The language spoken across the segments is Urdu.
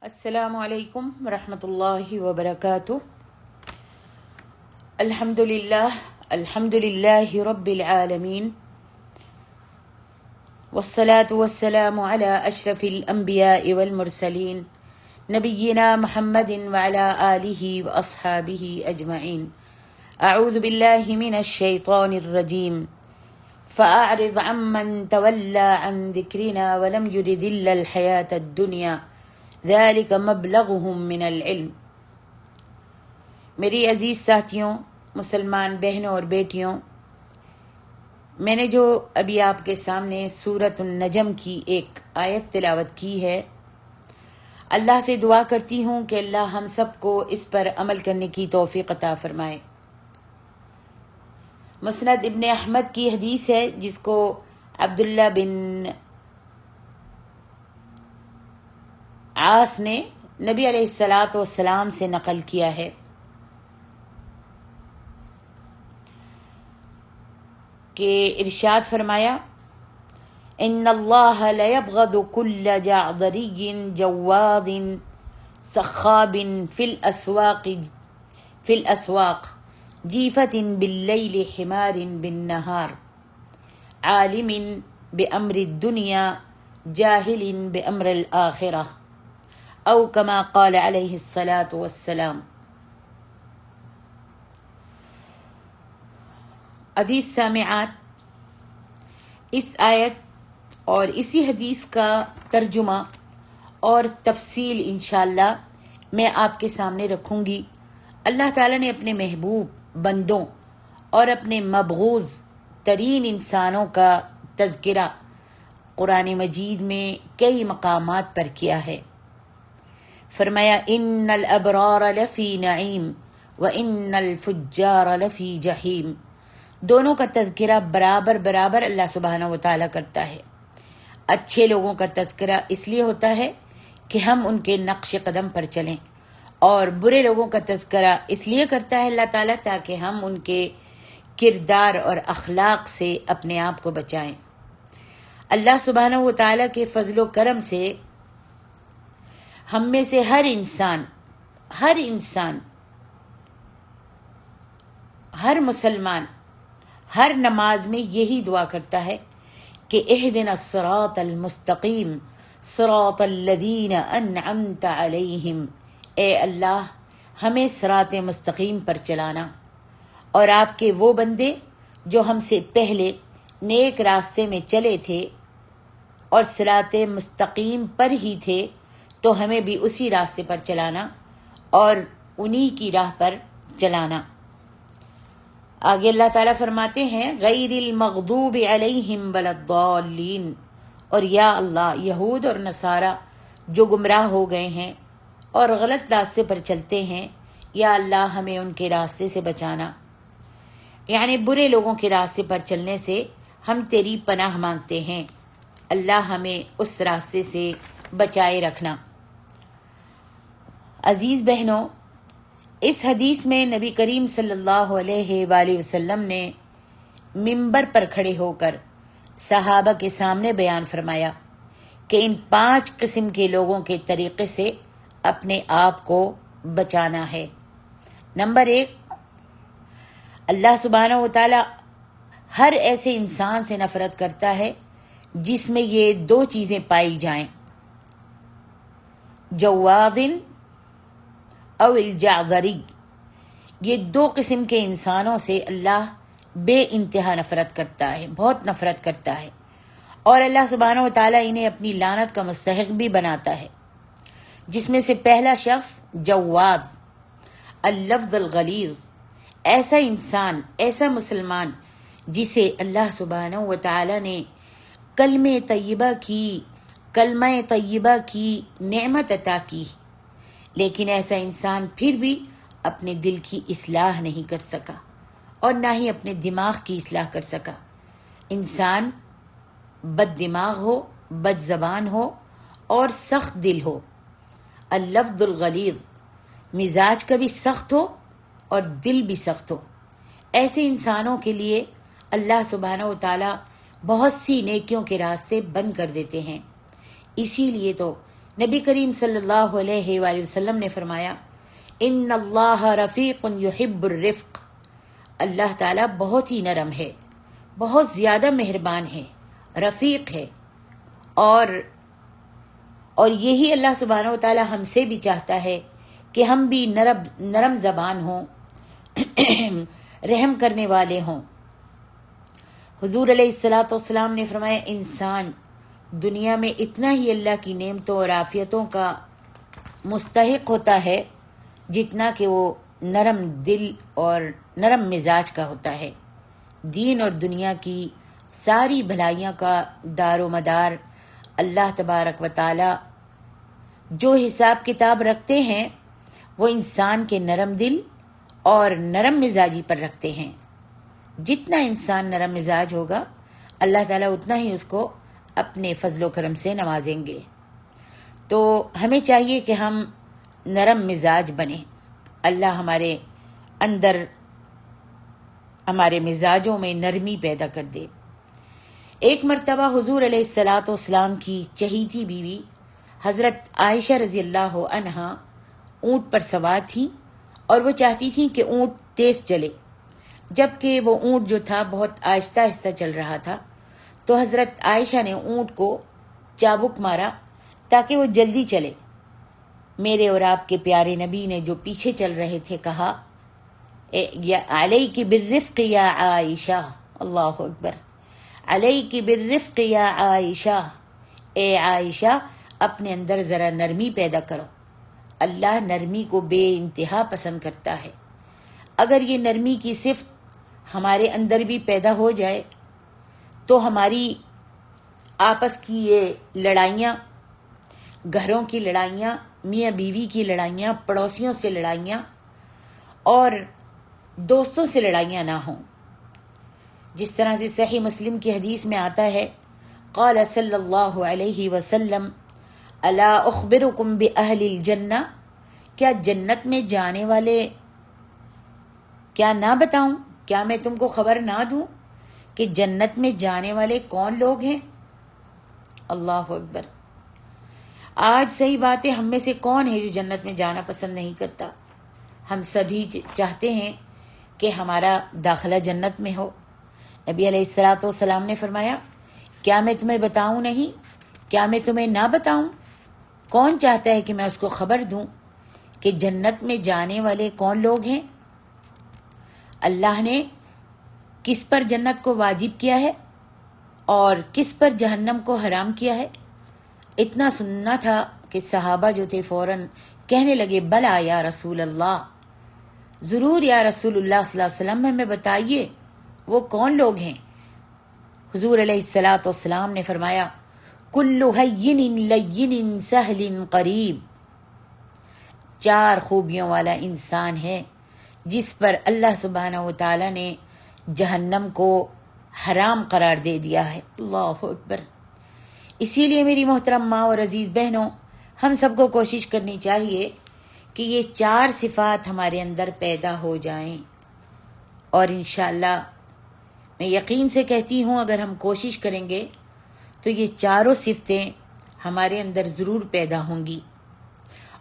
السلام علیکم ورحمۃ اللہ وبرکاتہ۔ الحمد للہ رب العالمین، والصلاة والسلام علی اشرف الانبیاء والمرسلین، نبینا محمد وعلی آلہ واصحابہ اجمعین۔ اعوذ باللہ من الشیطان الرجیم، فأعرض عمن تولى عن ذکرنا ولم يرد إلا الحیاة الدنیا ذلك مبلغهم من العلم۔ میری عزیز ساتھیوں، مسلمان بہنوں اور بیٹیوں، میں نے جو ابھی آپ کے سامنے سورۃ النجم کی ایک آیت تلاوت کی ہے، اللہ سے دعا کرتی ہوں کہ اللہ ہم سب کو اس پر عمل کرنے کی توفیق عطا فرمائے۔ مسند ابن احمد کی حدیث ہے جس کو عبداللہ بن عاص نے نبی علیہ الصلاۃ والسلام سے نقل کیا ہے کہ ارشاد فرمایا، ان اللہ لیبغض کل جعدری جواد سخاب فی الاسواق جیفت باللیل حمار بالنہار عالم بامر الدنیا جاہل بامر الآخرہ او کما قال علیہ الصلاۃ والسلام۔ عزیز سامعات، اس آیت اور اسی حدیث کا ترجمہ اور تفصیل انشاءاللہ میں آپ کے سامنے رکھوں گی۔ اللہ تعالیٰ نے اپنے محبوب بندوں اور اپنے مبغوض ترین انسانوں کا تذکرہ قرآن مجید میں کئی مقامات پر کیا ہے۔ فرمایا، ان الابرار لفی نعیم وان الفجار لفی جحیم۔ دونوں کا تذکرہ برابر اللہ سبحانہ و تعالیٰ کرتا ہے۔ اچھے لوگوں کا تذکرہ اس لیے ہوتا ہے کہ ہم ان کے نقش قدم پر چلیں، اور برے لوگوں کا تذکرہ اس لیے کرتا ہے اللہ تعالیٰ تاکہ ہم ان کے کردار اور اخلاق سے اپنے آپ کو بچائیں۔ اللہ سبحانہ و تعالیٰ کے فضل و کرم سے ہم میں سے ہر انسان ہر مسلمان ہر نماز میں یہی دعا کرتا ہے کہ اہدنا الصراط المستقیم صراط الذین انعمت علیہم، اے اللہ ہمیں صراط مستقیم پر چلانا، اور آپ کے وہ بندے جو ہم سے پہلے نیک راستے میں چلے تھے اور صراط مستقیم پر ہی تھے، تو ہمیں بھی اسی راستے پر چلانا اور انہی کی راہ پر چلانا۔ آگے اللہ تعالیٰ فرماتے ہیں، غیر المغضوب علیہم ولا الضالین، اور یا اللہ یہود اور نصارہ جو گمراہ ہو گئے ہیں اور غلط راستے پر چلتے ہیں، یا اللہ ہمیں ان کے راستے سے بچانا، یعنی برے لوگوں کے راستے پر چلنے سے ہم تیری پناہ مانگتے ہیں، اللہ ہمیں اس راستے سے بچائے رکھنا۔ عزیز بہنوں، اس حدیث میں نبی کریم صلی اللہ علیہ وآلہ وسلم نے منبر پر کھڑے ہو کر صحابہ کے سامنے بیان فرمایا کہ ان 5 قسم کے لوگوں کے طریقے سے اپنے آپ کو بچانا ہے۔ نمبر 1، اللہ سبحانہ و تعالی ہر ایسے انسان سے نفرت کرتا ہے جس میں یہ 2 چیزیں پائی جائیں، جواد او الجعدری۔ یہ 2 قسم کے انسانوں سے اللہ بے انتہا نفرت کرتا ہے، بہت نفرت کرتا ہے، اور اللہ سبحانہ و تعالیٰ انہیں اپنی لعنت کا مستحق بھی بناتا ہے۔ جس میں سے پہلا شخص جواد، اللفظ الغلیظ، ایسا انسان، ایسا مسلمان جسے اللہ سبحانہ و تعالیٰ نے کلمہ طیبہ کی نعمت عطا کی، لیکن ایسا انسان پھر بھی اپنے دل کی اصلاح نہیں کر سکا اور نہ ہی اپنے دماغ کی اصلاح کر سکا۔ انسان بد دماغ ہو، بد زبان ہو اور سخت دل ہو، اللفظ الغلیظ، مزاج کا بھی سخت ہو اور دل بھی سخت ہو، ایسے انسانوں کے لیے اللہ سبحانہ و تعالیٰ بہت سی نیکیوں کے راستے بند کر دیتے ہیں۔ اسی لیے تو نبی کریم صلی اللہ علیہ وآلہ وسلم نے فرمایا ان اللہ رفیق یحب الرفق، اللہ تعالیٰ بہت ہی نرم ہے، بہت زیادہ مہربان ہے، رفیق ہے، اور یہی اللہ سبحانہ و تعالیٰ ہم سے بھی چاہتا ہے کہ ہم بھی نرم زبان ہوں، رحم کرنے والے ہوں۔ حضور علیہ الصلاۃ والسلام نے فرمایا انسان دنیا میں اتنا ہی اللہ کی نعمتوں اور عافیتوں کا مستحق ہوتا ہے جتنا کہ وہ نرم دل اور نرم مزاج کا ہوتا ہے۔ دین اور دنیا کی ساری بھلائیاں کا دار و مدار اللہ تبارک و تعالی جو حساب کتاب رکھتے ہیں وہ انسان کے نرم دل اور نرم مزاجی پر رکھتے ہیں۔ جتنا انسان نرم مزاج ہوگا اللہ تعالیٰ اتنا ہی اس کو اپنے فضل و کرم سے نوازیں گے۔ تو ہمیں چاہیے کہ ہم نرم مزاج بنیں، اللہ ہمارے اندر ہمارے مزاجوں میں نرمی پیدا کر دے۔ ایک مرتبہ حضور علیہ الصلاۃ والسلام کی چہیتی بیوی حضرت عائشہ رضی اللہ عنہا اونٹ پر سوار تھیں اور وہ چاہتی تھیں کہ اونٹ تیز چلے، جبکہ وہ اونٹ جو تھا بہت آہستہ آہستہ چل رہا تھا۔ تو حضرت عائشہ نے اونٹ کو چابک مارا تاکہ وہ جلدی چلے۔ میرے اور آپ کے پیارے نبی نے جو پیچھے چل رہے تھے کہا علیک بالرفق یا عائشہ، اللہ اکبر، علیک بالرفق یا عائشہ، اے عائشہ اپنے اندر ذرا نرمی پیدا کرو، اللہ نرمی کو بے انتہا پسند کرتا ہے۔ اگر یہ نرمی کی صفت ہمارے اندر بھی پیدا ہو جائے تو ہماری آپس کی یہ لڑائیاں، گھروں کی لڑائیاں، میاں بیوی کی لڑائیاں، پڑوسیوں سے لڑائیاں اور دوستوں سے لڑائیاں نہ ہوں۔ جس طرح سے صحیح مسلم کی حدیث میں آتا ہے قال صلی اللہ علیہ وسلم الا اخبرکم باہل الجنہ، کیا جنت میں جانے والے، کیا نہ بتاؤں، کیا میں تم کو خبر نہ دوں کہ جنت میں جانے والے کون لوگ ہیں؟ اللہ اکبر۔ آج صحیح بات ہے، ہم میں سے کون ہے جو جنت میں جانا پسند نہیں کرتا؟ ہم سبھی چاہتے ہیں کہ ہمارا داخلہ جنت میں ہو۔ نبی علیہ الصلاۃ والسلام نے فرمایا کیا میں تمہیں بتاؤں نہیں، کیا میں تمہیں نہ بتاؤں؟ کون چاہتا ہے کہ میں اس کو خبر دوں کہ جنت میں جانے والے کون لوگ ہیں؟ اللہ نے کس پر جنت کو واجب کیا ہے اور کس پر جہنم کو حرام کیا ہے؟ اتنا سننا تھا کہ صحابہ جو تھے فوراً کہنے لگے بلا یا رسول اللہ، ضرور یا رسول اللہ صلی اللہ علیہ وسلم، ہمیں بتائیے وہ کون لوگ ہیں۔ حضور علیہ الصلاۃ والسلام نے فرمایا کل ہین لین سہل قریب، 4 خوبیوں والا انسان ہے جس پر اللہ سبحانہ و تعالی نے جہنم کو حرام قرار دے دیا ہے۔ اللہ اکبر۔ اسی لیے میری محترم ماں اور عزیز بہنوں، ہم سب کو کوشش کرنی چاہیے کہ یہ 4 صفات ہمارے اندر پیدا ہو جائیں، اور انشاءاللہ میں یقین سے کہتی ہوں اگر ہم کوشش کریں گے تو یہ 4 صفتیں ہمارے اندر ضرور پیدا ہوں گی،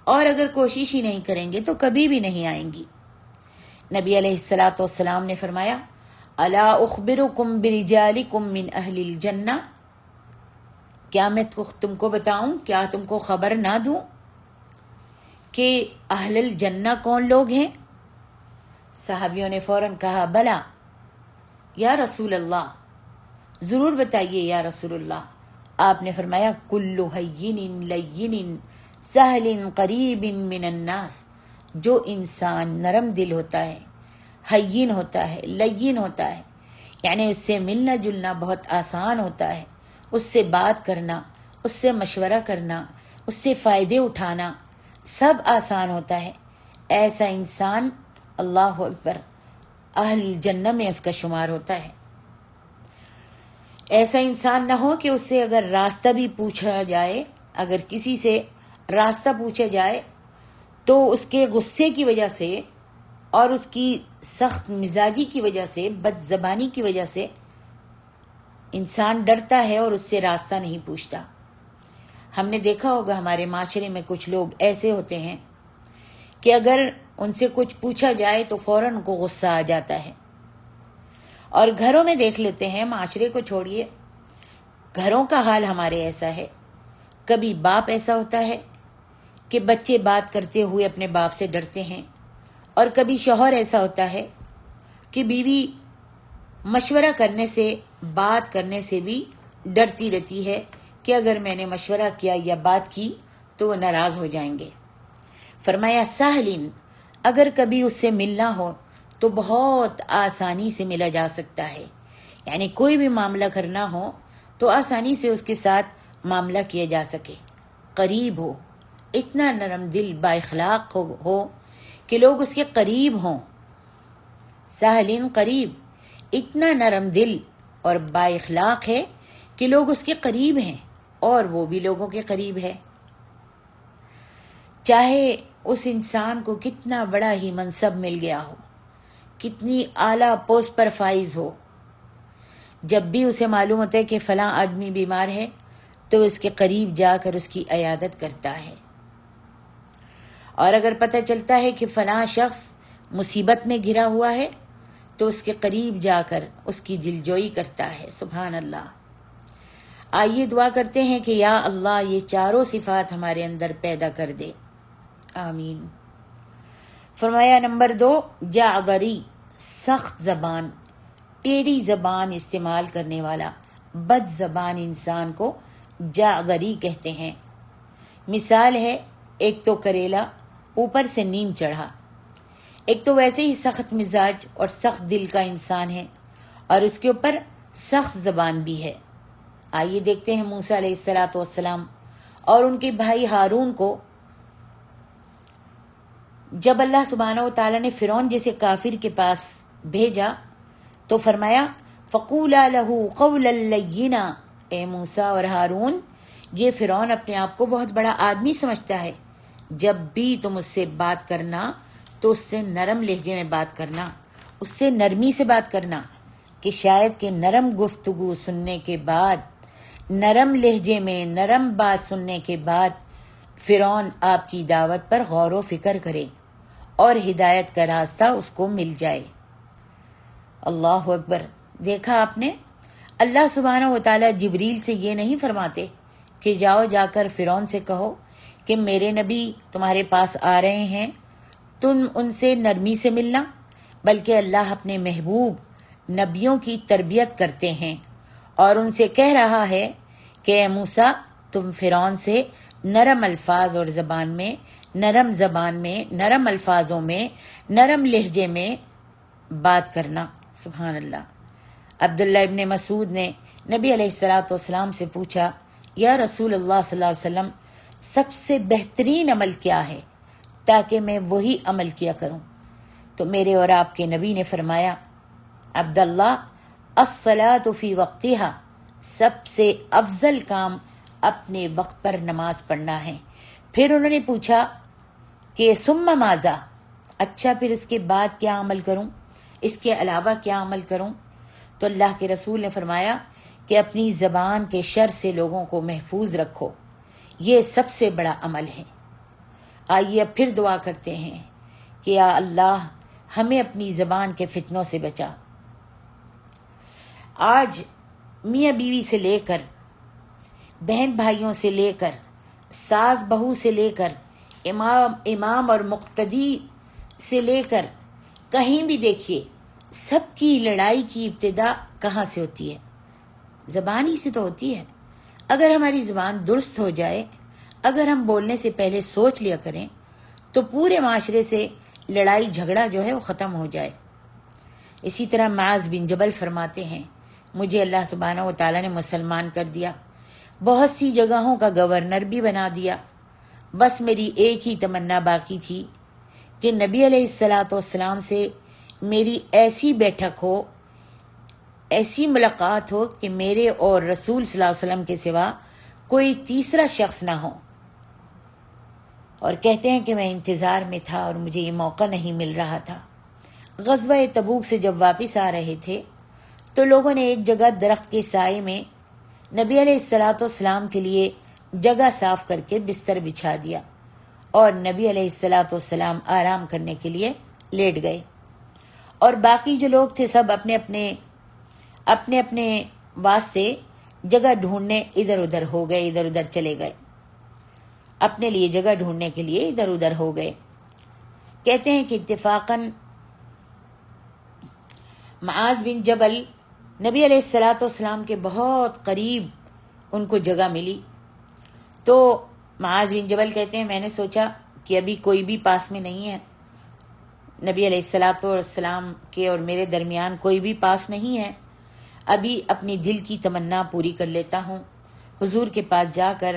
اور اگر کوشش ہی نہیں کریں گے تو کبھی بھی نہیں آئیں گی۔ نبی علیہ الصلاۃ والسلام نے فرمایا الا اخبرکم برجالکم من اہل الجنہ، کیا میں تم کو بتاؤں، کیا تم کو خبر نہ دوں کہ اہل الجنہ کون لوگ ہیں؟ صحابیوں نے فوراً کہا بلا یا رسول اللہ، ضرور بتائیے یا رسول اللہ۔ آپ نے فرمایا کل ہین لین سہل قریب من الناس، جو انسان نرم دل ہوتا ہے، ہین ہوتا ہے، لین ہوتا ہے، یعنی اس سے ملنا جلنا بہت آسان ہوتا ہے، اس سے بات کرنا، اس سے مشورہ کرنا، اس سے فائدے اٹھانا سب آسان ہوتا ہے، ایسا انسان اللہ اکبر اہل الجنہ میں اس کا شمار ہوتا ہے۔ ایسا انسان نہ ہو کہ اس سے اگر راستہ بھی پوچھا جائے، اگر کسی سے راستہ پوچھا جائے تو اس کے غصے کی وجہ سے اور اس کی سخت مزاجی کی وجہ سے، بد زبانی کی وجہ سے انسان ڈرتا ہے اور اس سے راستہ نہیں پوچھتا۔ ہم نے دیکھا ہوگا ہمارے معاشرے میں کچھ لوگ ایسے ہوتے ہیں کہ اگر ان سے کچھ پوچھا جائے تو فوراً ان کو غصہ آ جاتا ہے. اور گھروں میں دیکھ لیتے ہیں، معاشرے کو چھوڑیے، گھروں کا حال ہمارے ایسا ہے. کبھی باپ ایسا ہوتا ہے کہ بچے بات کرتے ہوئے اپنے باپ سے ڈرتے ہیں، اور کبھی شوہر ایسا ہوتا ہے کہ بیوی مشورہ کرنے سے، بات کرنے سے بھی ڈرتی رہتی ہے کہ اگر میں نے مشورہ کیا یا بات کی تو وہ ناراض ہو جائیں گے. فرمایا ساہلین، اگر کبھی اس سے ملنا ہو تو بہت آسانی سے ملا جا سکتا ہے. یعنی کوئی بھی معاملہ کرنا ہو تو آسانی سے اس کے ساتھ معاملہ کیا جا سکے. قریب ہو، اتنا نرم دل با اخلاق ہو کہ لوگ اس کے قریب ہوں. ساہلین قریب، اتنا نرم دل اور با اخلاق ہے کہ لوگ اس کے قریب ہیں اور وہ بھی لوگوں کے قریب ہے. چاہے اس انسان کو کتنا بڑا ہی منصب مل گیا ہو، کتنی اعلیٰ پوسٹ پر فائز ہو، جب بھی اسے معلوم ہوتا ہے کہ فلاں آدمی بیمار ہے تو اس کے قریب جا کر اس کی عیادت کرتا ہے. اور اگر پتہ چلتا ہے کہ فلاں شخص مصیبت میں گھرا ہوا ہے تو اس کے قریب جا کر اس کی دلجوئی کرتا ہے. سبحان اللہ. آئیے دعا کرتے ہیں کہ یا اللہ یہ چاروں صفات ہمارے اندر پیدا کر دے. آمین. فرمایا نمبر 2، جعبری، سخت زبان، ٹیڑھی زبان استعمال کرنے والا بد زبان انسان کو جعبری کہتے ہیں. مثال ہے، ایک تو کریلا اوپر سے نیم چڑھا، ایک تو ویسے ہی سخت مزاج اور سخت دل کا انسان ہے اور اس کے اوپر سخت زبان بھی ہے. آئیے دیکھتے ہیں موسیٰ علیہ السلام اور ان کے بھائی ہارون کو جب اللہ سبحانہ و تعالیٰ نے فرعون جیسے کافر کے پاس بھیجا تو فرمایا فَقُولَا لَهُ قَوْلًا لَيِّنًا، اے موسیٰ اور ہارون، یہ فرعون اپنے آپ کو بہت بڑا آدمی سمجھتا ہے، جب بھی تم اس سے بات کرنا تو اس سے نرم لہجے میں بات کرنا، اس سے نرمی سے بات کرنا، کہ شاید کہ نرم گفتگو سننے کے بعد، نرم لہجے میں نرم بات سننے کے بعد فرعون آپ کی دعوت پر غور و فکر کرے اور ہدایت کا راستہ اس کو مل جائے. اللہ اکبر. دیکھا آپ نے، اللہ سبحانہ و تعالیٰ جبریل سے یہ نہیں فرماتے کہ جاؤ جا کر فرعون سے کہو کہ میرے نبی تمہارے پاس آ رہے ہیں، تم ان سے نرمی سے ملنا، بلکہ اللہ اپنے محبوب نبیوں کی تربیت کرتے ہیں اور ان سے کہہ رہا ہے کہ اے موسیٰ، تم فرعون سے نرم الفاظ اور زبان میں، نرم الفاظوں میں، نرم لہجے میں بات کرنا. سبحان اللہ. عبداللہ ابن مسعود نے نبی علیہ السلام سے پوچھا، یا رسول اللہ صلی اللہ علیہ وسلم، سب سے بہترین عمل کیا ہے تاکہ میں وہی عمل کیا کروں؟ تو میرے اور آپ کے نبی نے فرمایا، عبداللہ، الصلاۃ فی وقتہا، سب سے افضل کام اپنے وقت پر نماز پڑھنا ہے. پھر انہوں نے پوچھا کہ ثم ماذا، اچھا پھر اس کے بعد کیا عمل کروں، اس کے علاوہ کیا عمل کروں؟ تو اللہ کے رسول نے فرمایا کہ اپنی زبان کے شر سے لوگوں کو محفوظ رکھو، یہ سب سے بڑا عمل ہے. آئیے اب پھر دعا کرتے ہیں کہ یا اللہ ہمیں اپنی زبان کے فتنوں سے بچا. آج میاں بیوی سے لے کر، بہن بھائیوں سے لے کر، ساس بہو سے لے کر، امام اور مقتدی سے لے کر، کہیں بھی دیکھیے سب کی لڑائی کی ابتدا کہاں سے ہوتی ہے؟ زبان ہی سے تو ہوتی ہے. اگر ہماری زبان درست ہو جائے، اگر ہم بولنے سے پہلے سوچ لیا کریں تو پورے معاشرے سے لڑائی جھگڑا جو ہے وہ ختم ہو جائے. اسی طرح معاذ بن جبل فرماتے ہیں، مجھے اللہ سبحانہ و تعالیٰ نے مسلمان کر دیا، بہت سی جگہوں کا گورنر بھی بنا دیا، بس میری ایک ہی تمنا باقی تھی کہ نبی علیہ السلام سے میری ایسی بیٹھک ہو، ایسی ملاقات ہو کہ میرے اور رسول صلی اللہ علیہ وسلم کے سوا کوئی تیسرا شخص نہ ہو. اور کہتے ہیں کہ میں انتظار میں تھا اور مجھے یہ موقع نہیں مل رہا تھا. غزوہ تبوک سے جب واپس آ رہے تھے تو لوگوں نے ایک جگہ درخت کے سائے میں نبی علیہ السلام کے لیے جگہ صاف کر کے بستر بچھا دیا اور نبی علیہ الصلاۃ والسلام آرام کرنے کے لیے لیٹ گئے، اور باقی جو لوگ تھے سب اپنے اپنے واسطے جگہ ڈھونڈنے ادھر ادھر ہو گئے، ادھر ادھر چلے گئے، اپنے لیے جگہ ڈھونڈنے کے لیے ادھر ادھر ہو گئے۔ کہتے ہیں کہ اتفاقاً معاذ بن جبل نبی علیہ الصلاۃ والسلام کے بہت قریب ان کو جگہ ملی، تو معاذ بن جبل کہتے ہیں میں نے سوچا کہ ابھی کوئی بھی پاس میں نہیں ہے، نبی علیہ الصلاۃ والسلام کے اور میرے درمیان کوئی بھی پاس نہیں ہے، ابھی اپنی دل کی تمنا پوری کر لیتا ہوں، حضور کے پاس جا کر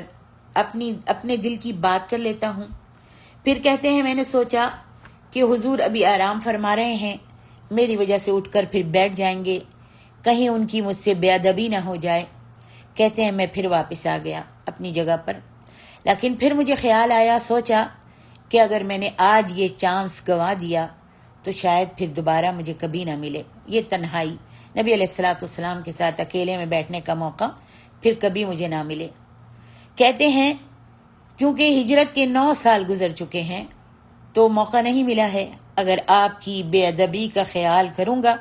اپنے دل کی بات کر لیتا ہوں۔ پھر کہتے ہیں میں نے سوچا کہ حضور ابھی آرام فرما رہے ہیں، میری وجہ سے اٹھ کر پھر بیٹھ جائیں گے، کہیں ان کی مجھ سے بے ادبی نہ ہو جائے۔ کہتے ہیں میں پھر واپس آ گیا اپنی جگہ پر، لیکن پھر مجھے خیال آیا، سوچا کہ اگر میں نے آج یہ چانس گنوا دیا تو شاید پھر دوبارہ مجھے کبھی نہ ملے، یہ تنہائی، نبی علیہ الصلاۃ والسلام کے ساتھ اکیلے میں بیٹھنے کا موقع پھر کبھی مجھے نہ ملے۔ کہتے ہیں کیونکہ ہجرت کے 9 سال گزر چکے ہیں تو موقع نہیں ملا ہے، اگر آپ کی بے ادبی کا خیال کروں گا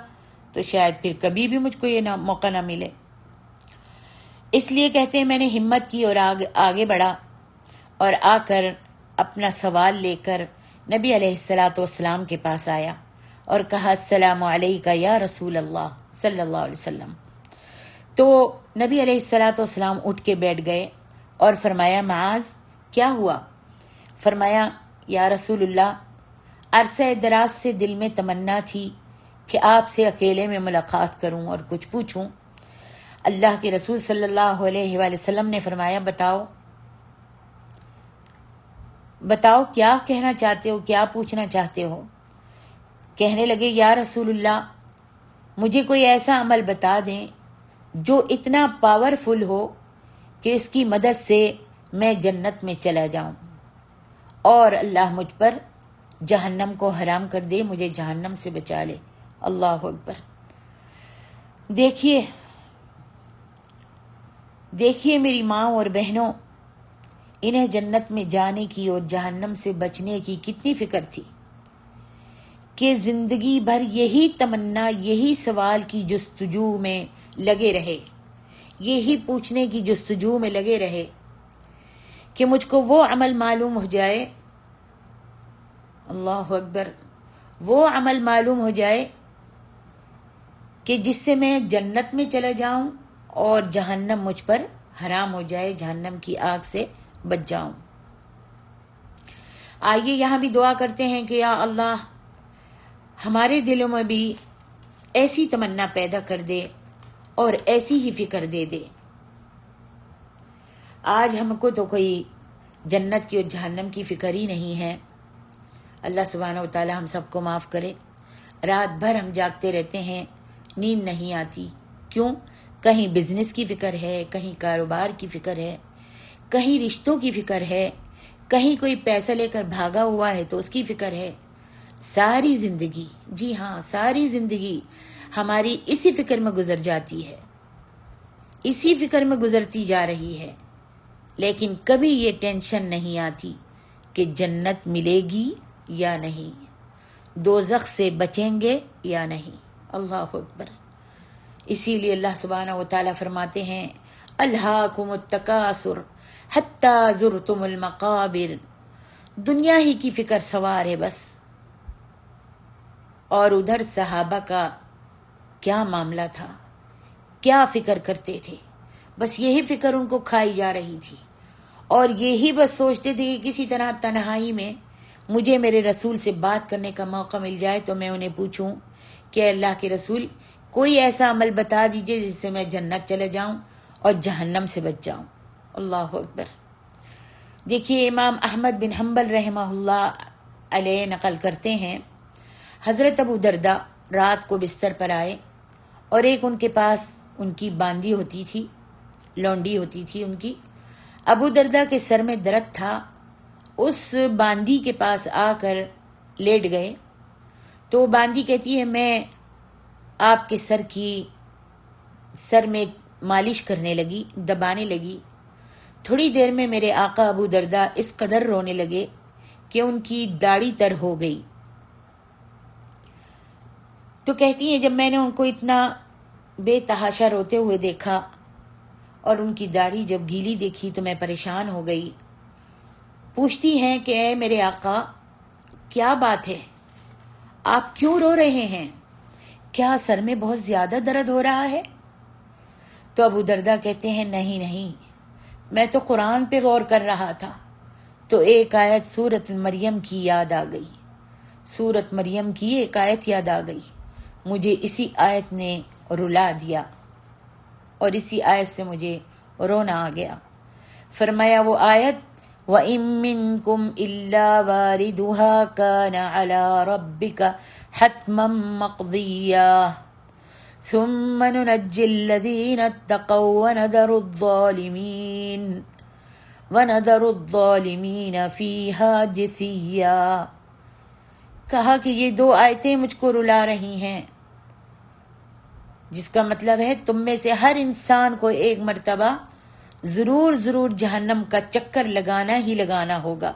تو شاید پھر کبھی بھی مجھ کو یہ موقع نہ ملے۔ اس لیے کہتے ہیں میں نے ہمت کی اور آگے بڑھا اور آ کر اپنا سوال لے کر نبی علیہ الصلاۃ والسلام کے پاس آیا اور کہا السلام علیکہ یا رسول اللہ صلی اللہ علیہ وسلم۔ تو نبی علیہ الصلاۃ والسلام اٹھ کے بیٹھ گئے اور فرمایا معاذ کیا ہوا؟ فرمایا یا رسول اللہ، عرصہ دراز سے دل میں تمنا تھی کہ آپ سے اکیلے میں ملاقات کروں اور کچھ پوچھوں۔ اللہ کے رسول صلی اللہ علیہ وآلہ وسلم نے فرمایا بتاؤ کیا کہنا چاہتے ہو، کیا پوچھنا چاہتے ہو؟ کہنے لگے یا رسول اللہ، مجھے کوئی ایسا عمل بتا دیں جو اتنا پاورفل ہو کہ اس کی مدد سے میں جنت میں چلا جاؤں اور اللہ مجھ پر جہنم کو حرام کر دے، مجھے جہنم سے بچا لے۔ اللہ اکبر۔ دیکھیے میری ماں اور بہنوں، انہیں جنت میں جانے کی اور جہنم سے بچنے کی کتنی فکر تھی کہ زندگی بھر یہی تمنا، یہی سوال کی جستجو میں لگے رہے، یہی پوچھنے کی جستجو میں لگے رہے کہ مجھ کو وہ عمل معلوم ہو جائے، اللہ اکبر، وہ عمل معلوم ہو جائے کہ جس سے میں جنت میں چلا جاؤں اور جہنم مجھ پر حرام ہو جائے، جہنم کی آگ سے بچ جاؤں۔ آئیے یہاں بھی دعا کرتے ہیں کہ یا اللہ ہمارے دلوں میں بھی ایسی تمنا پیدا کر دے اور ایسی ہی فکر دے دے۔ آج ہم کو تو کوئی جنت کی اور جہنم کی فکر ہی نہیں ہے۔ اللہ سبحانہ و تعالی ہم سب کو معاف کرے۔ رات بھر ہم جاگتے رہتے ہیں، نیند نہیں آتی، کیوں؟ کہیں بزنس کی فکر ہے، کہیں کاروبار کی فکر ہے، کہیں رشتوں کی فکر ہے، کہیں کوئی پیسہ لے کر بھاگا ہوا ہے تو اس کی فکر ہے۔ ساری زندگی، جی ہاں ساری زندگی ہماری اسی فکر میں گزر جاتی ہے، اسی فکر میں گزرتی جا رہی ہے، لیکن کبھی یہ ٹینشن نہیں آتی کہ جنت ملے گی یا نہیں، دوزخ سے بچیں گے یا نہیں۔ اللہ اکبر۔ اسی لیے اللہ سبحانہ و تعالیٰ فرماتے ہیں الہاکم التکاثر حتی زرتم المقابر، دنیا ہی کی فکر سوار ہے بس۔ اور ادھر صحابہ کا کیا معاملہ تھا، کیا فکر کرتے تھے، بس یہی فکر ان کو کھائی جا رہی تھی، اور یہی بس سوچتے تھے کہ کسی طرح تنہائی میں مجھے میرے رسول سے بات کرنے کا موقع مل جائے تو میں انہیں پوچھوں کہ اللہ کے رسول کوئی ایسا عمل بتا دیجئے جس سے میں جنت چلے جاؤں اور جہنم سے بچ جاؤں۔ اللہ اکبر۔ دیکھیے امام احمد بن حنبل رحمہ اللہ علیہ نقل کرتے ہیں، حضرت ابو دردہ رات کو بستر پر آئے اور ایک ان کے پاس ان کی باندی ہوتی تھی، لونڈی ہوتی تھی ان کی۔ ابو دردہ کے سر میں درد تھا، اس باندی کے پاس آ کر لیٹ گئے تو باندی کہتی ہے میں آپ کے سر میں مالش کرنے لگی، دبانے لگی، تھوڑی دیر میں میرے آقا ابو دردہ اس قدر رونے لگے کہ ان کی داڑھی تر ہو گئی. تو کہتی ہیں جب میں نے ان کو اتنا بے تحاشا روتے ہوئے دیکھا اور ان کی داڑھی جب گیلی دیکھی تو میں پریشان ہو گئی. پوچھتی ہیں کہ اے میرے آقا کیا بات ہے، آپ کیوں رو رہے ہیں، کیا سر میں بہت زیادہ درد ہو رہا ہے؟ تو ابو دردہ کہتے ہیں نہیں نہیں، میں تو قرآن پہ غور کر رہا تھا تو ایک آیت سورۃ مریم کی یاد آ گئی. سورۃ مریم کی ایک آیت یاد آ گئی، مجھے اسی آیت نے رلا دیا اور اسی آیت سے مجھے رونا آ گیا. فرمایا وہ آیت وَإِن مِّنكُمْ إِلَّا وَارِدُهَا كَانَ عَلَى رَبِّكَ حَتْمًا مَّقْضِيًّا ثُمَّ نُنَجِّي الَّذِينَ اتَّقَوْا وَنَذَرُ الظَّالِمِينَ فِيهَا جِثِيًّا. کہا کہ یہ دو آیتیں مجھ کو رلا رہی ہیں، جس کا مطلب ہے تم میں سے ہر انسان کو ایک مرتبہ ضرور جہنم کا چکر لگانا ہی لگانا ہوگا.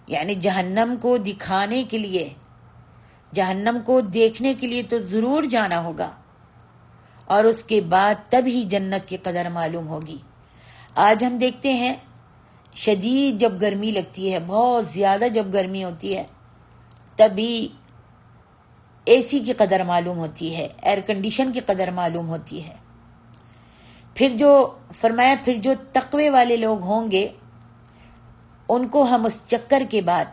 یعنی جہنم کو دکھانے کے لیے، جہنم کو دیکھنے کے لیے تو ضرور جانا ہوگا، اور اس کے بعد تب ہی جنت کی قدر معلوم ہوگی. آج ہم دیکھتے ہیں شدید جب گرمی لگتی ہے، بہت زیادہ جب گرمی ہوتی ہے، تبھی اے سی کی قدر معلوم ہوتی ہے، ایئر کنڈیشن کی قدر معلوم ہوتی ہے. پھر جو تقوی والے لوگ ہوں گے ان کو ہم اس چکر کے بعد،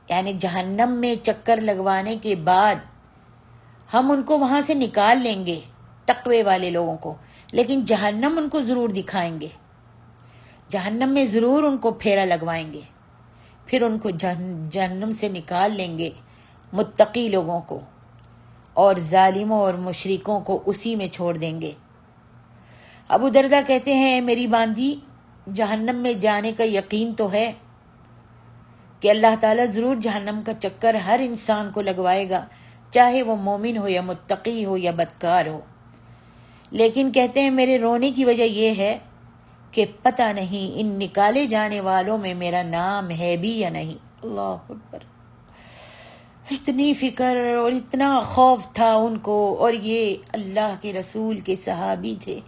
یعنی جہنم میں چکر لگوانے کے بعد ہم ان کو وہاں سے نکال لیں گے، تقوی والے لوگوں کو، لیکن جہنم ان کو ضرور دکھائیں گے، جہنم میں ضرور ان کو پھیرا لگوائیں گے، پھر ان کو جہنم سے نکال لیں گے متقی لوگوں کو، اور ظالموں اور مشرکوں کو اسی میں چھوڑ دیں گے. ابو دردہ کہتے ہیں میری باندی، جہنم میں جانے کا یقین تو ہے کہ اللہ تعالیٰ ضرور جہنم کا چکر ہر انسان کو لگوائے گا، چاہے وہ مومن ہو یا متقی ہو یا بدکار ہو. لیکن کہتے ہیں میرے رونے کی وجہ یہ ہے کہ پتہ نہیں ان نکالے جانے والوں میں میرا نام ہے بھی یا نہیں. اللہ اکبر. اتنی فکر اور اتنا خوف تھا ان کو، اور یہ اللہ کے رسول کے صحابی تھے،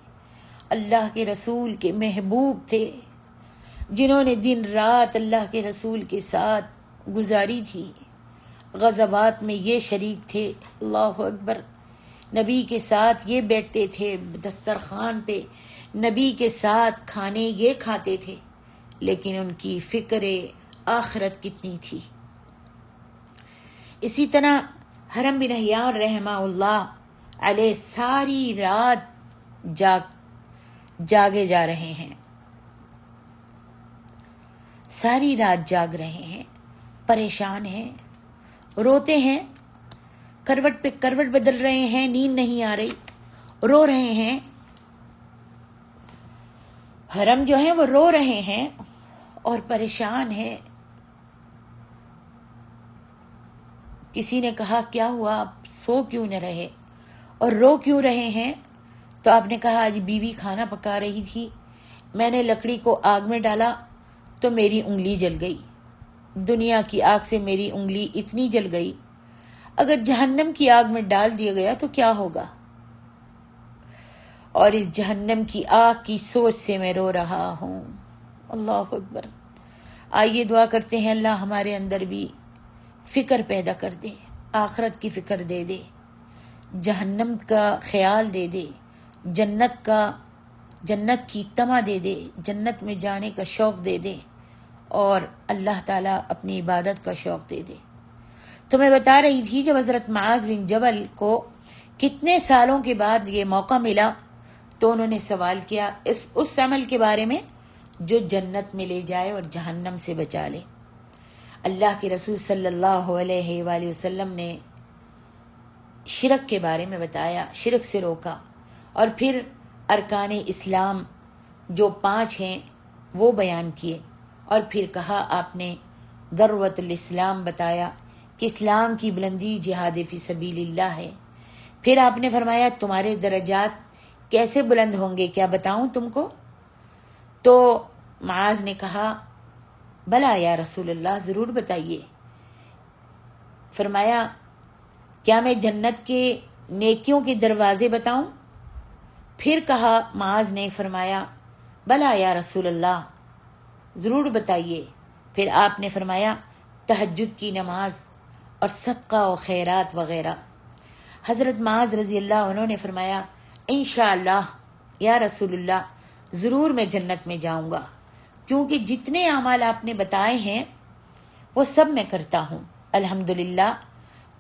اللہ کے رسول کے محبوب تھے، جنہوں نے دن رات اللہ کے رسول کے ساتھ گزاری تھی. غزوات میں یہ شریک تھے، اللہ اکبر. نبی کے ساتھ یہ بیٹھتے تھے دسترخوان پہ، نبی کے ساتھ کھانے یہ کھاتے تھے، لیکن ان کی فکر آخرت کتنی تھی. اسی طرح حرم بن حیان رحمہ اللہ علیہ ساری رات جاگے جا رہے ہیں، ساری رات جاگ رہے ہیں، پریشان ہیں، روتے ہیں، کروٹ پہ کروٹ بدل رہے ہیں، نیند نہیں آ رہی، رو رہے ہیں. حرم جو ہے وہ رو رہے ہیں اور پریشان ہیں. کسی نے کہا کیا ہوا، آپ سو کیوں نہ رہے اور رو کیوں رہے ہیں؟ تو آپ نے کہا آج بیوی کھانا پکا رہی تھی، میں نے لکڑی کو آگ میں ڈالا تو میری انگلی جل گئی. دنیا کی آگ سے میری انگلی اتنی جل گئی، اگر جہنم کی آگ میں ڈال دیا گیا تو کیا ہوگا؟ اور اس جہنم کی آگ کی سوچ سے میں رو رہا ہوں. اللہ اکبر. آئیے دعا کرتے ہیں اللہ ہمارے اندر بھی فکر پیدا کر دے، آخرت کی فکر دے دے، جہنم کا خیال دے دے، جنت کی تمع دے دے، جنت میں جانے کا شوق دے دے، اور اللہ تعالیٰ اپنی عبادت کا شوق دے دے. تو میں بتا رہی تھی جب حضرت معاذ بن جبل کو کتنے سالوں کے بعد یہ موقع ملا تو انہوں نے سوال کیا اس عمل کے بارے میں جو جنت میں لے جائے اور جہنم سے بچا لے. اللہ کے رسول صلی اللہ علیہ وآلہ وسلم نے شرک کے بارے میں بتایا، شرک سے روکا، اور پھر ارکان اسلام جو 5 ہیں وہ بیان کیے، اور پھر کہا آپ نے ذروۃ الاسلام بتایا کہ اسلام کی بلندی جہاد فی سبیل اللہ ہے. پھر آپ نے فرمایا تمہارے درجات کیسے بلند ہوں گے، کیا بتاؤں تم کو؟ تو معاذ نے کہا بلا یا رسول اللہ، ضرور بتائیے۔ فرمایا کیا میں جنت کے نیکیوں کے دروازے بتاؤں؟ پھر کہا معاذ نے، فرمایا بلا یا رسول اللہ، ضرور بتائیے۔ پھر آپ نے فرمایا تہجد کی نماز اور صدقہ و خیرات وغیرہ۔ حضرت معاذ رضی اللہ عنہ نے فرمایا انشاءاللہ یا رسول اللہ، ضرور میں جنت میں جاؤں گا، کیونکہ جتنے اعمال آپ نے بتائے ہیں وہ سب میں کرتا ہوں۔ الحمدللہ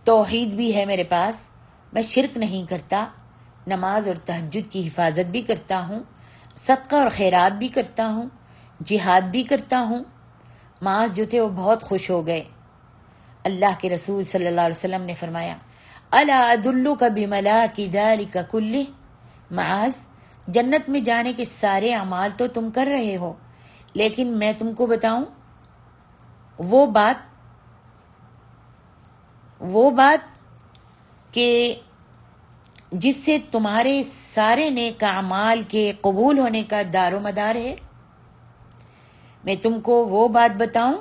توحید بھی ہے میرے پاس، میں شرک نہیں کرتا، نماز اور تہجد کی حفاظت بھی کرتا ہوں، صدقہ اور خیرات بھی کرتا ہوں، جہاد بھی کرتا ہوں۔ معاذ جو تھے وہ بہت خوش ہو گئے۔ اللہ کے رسول صلی اللہ علیہ وسلم نے فرمایا الا ادلک بملاک ذلک کلہ، معاذ جنت میں جانے کے سارے اعمال تو تم کر رہے ہو، لیکن میں تم کو بتاؤں وہ بات کہ جس سے تمہارے سارے نیک اعمال کے قبول ہونے کا دار و مدار ہے؟ میں تم کو وہ بات بتاؤں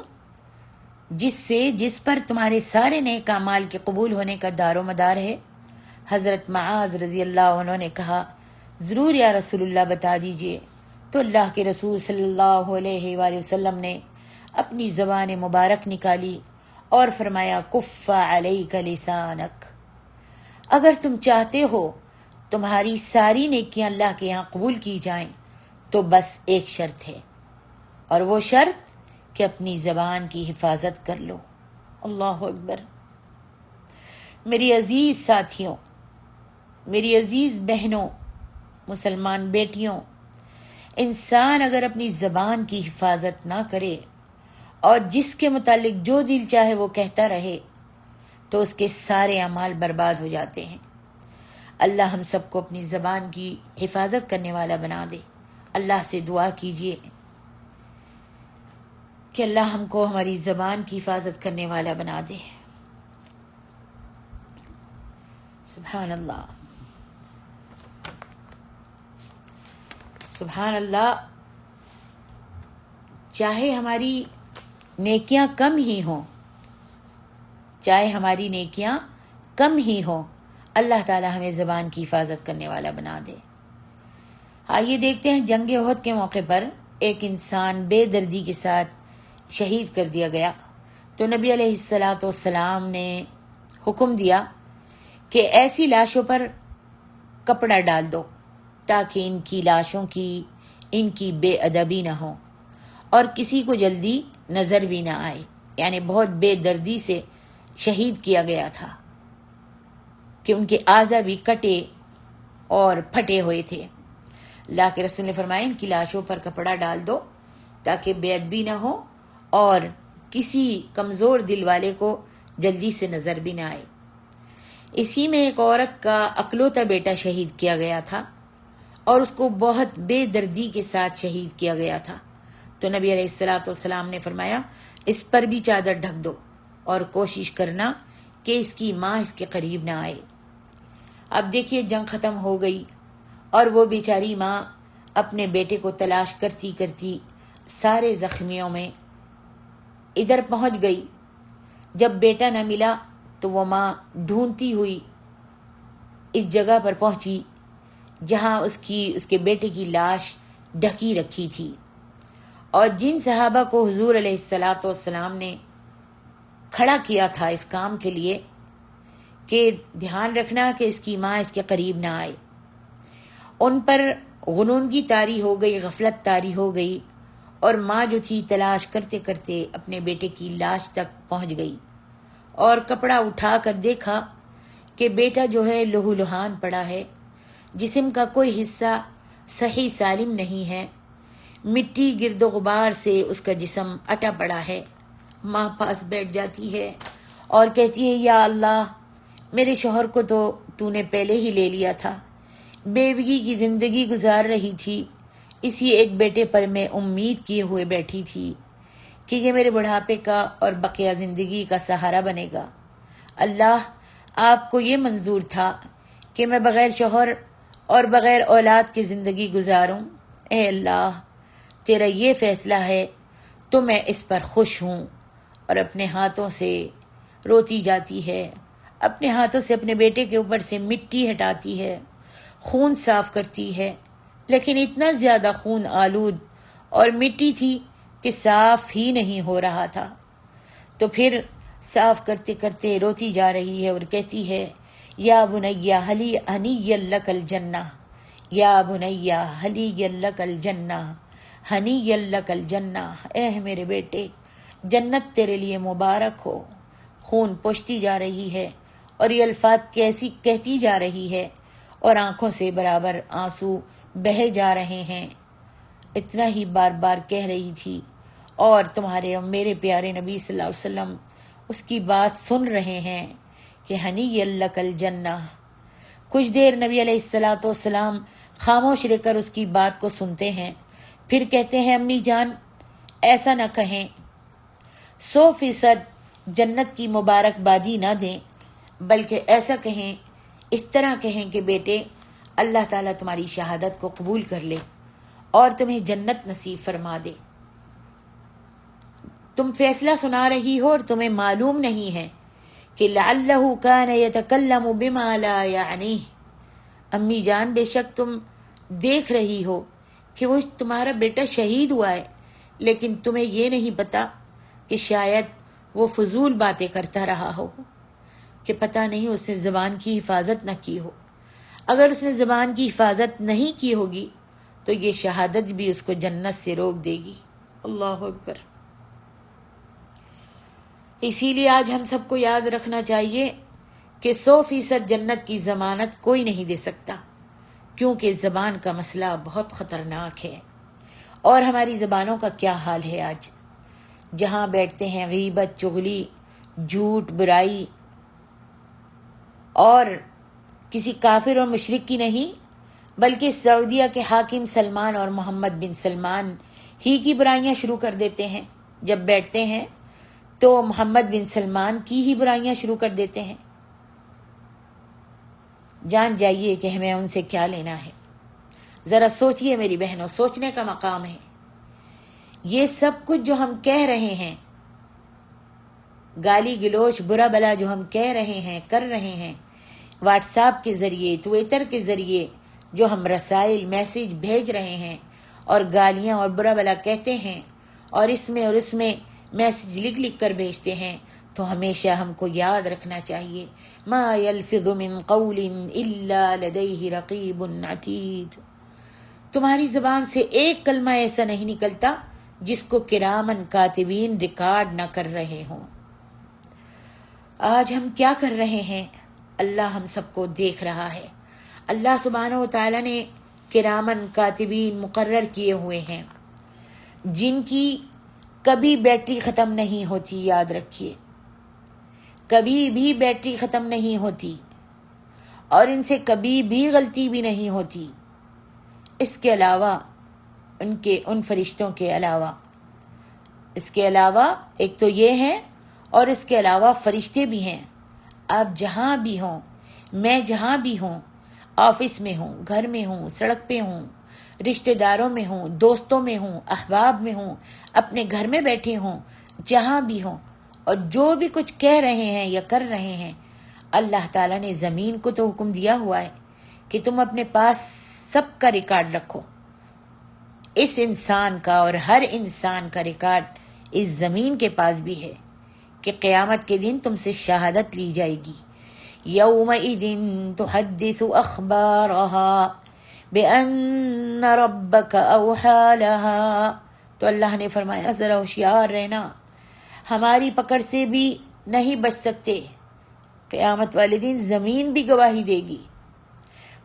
جس پر تمہارے سارے نیک اعمال کے قبول ہونے کا دار و مدار ہے؟ حضرت معاذ رضی اللہ عنہ نے کہا ضرور یا رسول اللہ، بتا دیجئے۔ تو اللہ کے رسول صلی اللہ علیہ وآلہ وسلم نے اپنی زبان مبارک نکالی اور فرمایا کف علیک لسانک، اگر تم چاہتے ہو تمہاری ساری نیکیاں اللہ کے یہاں قبول کی جائیں تو بس ایک شرط ہے، اور وہ شرط کہ اپنی زبان کی حفاظت کر لو۔ اللہ اکبر۔ میری عزیز ساتھیوں، میری عزیز بہنوں، مسلمان بیٹیوں، انسان اگر اپنی زبان کی حفاظت نہ کرے اور جس کے متعلق جو دل چاہے وہ کہتا رہے تو اس کے سارے اعمال برباد ہو جاتے ہیں۔ اللہ ہم سب کو اپنی زبان کی حفاظت کرنے والا بنا دے۔ اللہ سے دعا کیجیے کہ اللہ ہم کو ہماری زبان کی حفاظت کرنے والا بنا دے۔ سبحان اللہ، سبحان اللہ۔ چاہے ہماری نیکیاں کم ہی ہوں، اللہ تعالی ہمیں زبان کی حفاظت کرنے والا بنا دے۔ آئیے دیکھتے ہیں، جنگ احد کے موقع پر ایک انسان بے دردی کے ساتھ شہید کر دیا گیا، تو نبی علیہ السلام نے حکم دیا کہ ایسی لاشوں پر کپڑا ڈال دو تاکہ ان کی لاشوں کی ان کی بے ادبی نہ ہو اور کسی کو جلدی نظر بھی نہ آئے۔ یعنی بہت بے دردی سے شہید کیا گیا تھا کہ ان کے اعضا بھی کٹے اور پھٹے ہوئے تھے۔ اللہ کے رسول نے فرمایا ان کی لاشوں پر کپڑا ڈال دو تاکہ بے ادبی نہ ہو اور کسی کمزور دل والے کو جلدی سے نظر بھی نہ آئے۔ اسی میں ایک عورت کا اکلوتا بیٹا شہید کیا گیا تھا اور اس کو بہت بے دردی کے ساتھ شہید کیا گیا تھا، تو نبی علیہ السلام نے فرمایا اس پر بھی چادر ڈھک دو اور کوشش کرنا کہ اس کی ماں اس کے قریب نہ آئے۔ اب دیکھیے جنگ ختم ہو گئی اور وہ بیچاری ماں اپنے بیٹے کو تلاش کرتی کرتی سارے زخمیوں میں ادھر پہنچ گئی۔ جب بیٹا نہ ملا تو وہ ماں ڈھونڈتی ہوئی اس جگہ پر پہنچی جہاں اس کے بیٹے کی لاش ڈھکی رکھی تھی، اور جن صحابہ کو حضور علیہ السلام نے کھڑا کیا تھا اس کام کے لیے کہ دھیان رکھنا کہ اس کی ماں اس کے قریب نہ آئے، ان پر غنودگی طاری ہو گئی، غفلت طاری ہو گئی، اور ماں جو تھی تلاش کرتے کرتے اپنے بیٹے کی لاش تک پہنچ گئی اور کپڑا اٹھا کر دیکھا کہ بیٹا جو ہے لہو لہان پڑا ہے، جسم کا کوئی حصہ صحیح سالم نہیں ہے، مٹی گرد و غبار سے اس کا جسم اٹا پڑا ہے۔ ماں پاس بیٹھ جاتی ہے اور کہتی ہے یا اللہ، میرے شوہر کو تو نے پہلے ہی لے لیا تھا، بیوگی کی زندگی گزار رہی تھی، اسی ایک بیٹے پر میں امید کیے ہوئے بیٹھی تھی کہ یہ میرے بڑھاپے کا اور بقیہ زندگی کا سہارا بنے گا۔ اللہ، آپ کو یہ منظور تھا کہ میں بغیر شوہر اور بغیر اولاد کی زندگی گزاروں۔ اے اللہ، تیرا یہ فیصلہ ہے تو میں اس پر خوش ہوں. اور اپنے ہاتھوں سے روتی جاتی ہے، اپنے ہاتھوں سے اپنے بیٹے کے اوپر سے مٹی ہٹاتی ہے، خون صاف کرتی ہے، لیکن اتنا زیادہ خون آلود اور مٹی تھی کہ صاف ہی نہیں ہو رہا تھا. تو پھر صاف کرتے کرتے روتی جا رہی ہے اور کہتی ہے یا بنیا ہنی لک الجنہ، یا بنیا ہنی لک الجنہ، ہنی لک الجنہ، اے میرے بیٹے جنت تیرے لیے مبارک ہو. خون پوچھتی جا رہی ہے اور یہ الفاظ کیسی کہتی جا رہی ہے اور آنکھوں سے برابر آنسو بہے جا رہے ہیں. اتنا ہی بار بار کہہ رہی تھی اور تمہارے اور میرے پیارے نبی صلی اللہ علیہ وسلم اس کی بات سن رہے ہیں کہ ہنی لک الجنہ. کچھ دیر نبی علیہ الصلوۃ والسلام خاموش رہ کر اس کی بات کو سنتے ہیں، پھر کہتے ہیں امی جان ایسا نہ کہیں، 100% جنت کی مبارکبادی نہ دیں، بلکہ ایسا کہیں، اس طرح کہیں کہ بیٹے اللہ تعالیٰ تمہاری شہادت کو قبول کر لے اور تمہیں جنت نصیب فرما دے. تم فیصلہ سنا رہی ہو اور تمہیں معلوم نہیں ہے کہ لعلہ کان یتکلم بما لا یعنیہ. امی جان بے شک تم دیکھ رہی ہو کہ وہ تمہارا بیٹا شہید ہوا ہے، لیکن تمہیں یہ نہیں پتا کہ شاید وہ فضول باتیں کرتا رہا ہو، کہ پتہ نہیں اس نے زبان کی حفاظت نہ کی ہو. اگر اس نے زبان کی حفاظت نہیں کی ہوگی تو یہ شہادت بھی اس کو جنت سے روک دے گی. اللہ اکبر. اسی لیے آج ہم سب کو یاد رکھنا چاہیے کہ 100% جنت کی ضمانت کوئی نہیں دے سکتا، کیونکہ زبان کا مسئلہ بہت خطرناک ہے. اور ہماری زبانوں کا کیا حال ہے آج؟ جہاں بیٹھتے ہیں غیبت، چغلی، جھوٹ، برائی، اور کسی کافر اور مشرک کی نہیں بلکہ سعودیہ کے حاکم سلمان اور محمد بن سلمان ہی کی برائیاں شروع کر دیتے ہیں. جب بیٹھتے ہیں تو محمد بن سلمان کی ہی برائیاں شروع کر دیتے ہیں. جان جائیے کہ ہمیں ان سے کیا لینا ہے. ذرا سوچئے میری بہنوں، سوچنے کا مقام ہے. یہ سب کچھ جو ہم کہہ رہے ہیں، گالی گلوچ برا بلا جو ہم کہہ رہے ہیں، کر رہے ہیں، واٹس ایپ کے ذریعے، ٹویٹر کے ذریعے جو ہم رسائل میسیج بھیج رہے ہیں اور گالیاں اور برا بلا کہتے ہیں اور اس میں میسیج لکھ لکھ کر بھیجتے ہیں، تو ہمیشہ ہم کو یاد رکھنا چاہیے ما یلفظ من قول الا لدیہ رقیب عتید. تمہاری زبان سے ایک کلمہ ایسا نہیں نکلتا جس کو کرامن کاتبین ریکارڈ نہ کر رہے ہوں. آج ہم کیا کر رہے ہیں اللہ ہم سب کو دیکھ رہا ہے. اللہ سبحانہ و تعالیٰ نے کرامن کاتبین مقرر کیے ہوئے ہیں جن کی کبھی بیٹری ختم نہیں ہوتی. یاد رکھیے کبھی بھی بیٹری ختم نہیں ہوتی اور ان سے کبھی بھی غلطی بھی نہیں ہوتی. اس کے علاوہ ان فرشتوں کے علاوہ، اس کے علاوہ ایک تو یہ ہے اور اس کے علاوہ فرشتے بھی ہیں. آپ جہاں بھی ہوں، میں جہاں بھی ہوں، آفس میں ہوں، گھر میں ہوں، سڑک پہ ہوں، رشتہ داروں میں ہوں، دوستوں میں ہوں، احباب میں ہوں، اپنے گھر میں بیٹھے ہوں، جہاں بھی ہوں، اور جو بھی کچھ کہہ رہے ہیں یا کر رہے ہیں، اللہ تعالیٰ نے زمین کو تو حکم دیا ہوا ہے کہ تم اپنے پاس سب کا ریکارڈ رکھو. اس انسان کا اور ہر انسان کا ریکارڈ اس زمین کے پاس بھی ہے کہ قیامت کے دن تم سے شہادت لی جائے گی. یومئذ تحدث اخبارها بان ربک اوحی لها. تو اللہ نے فرمایا ذرا ہوشیار رہنا، ہماری پکڑ سے بھی نہیں بچ سکتے. قیامت والے دن زمین بھی گواہی دے گی،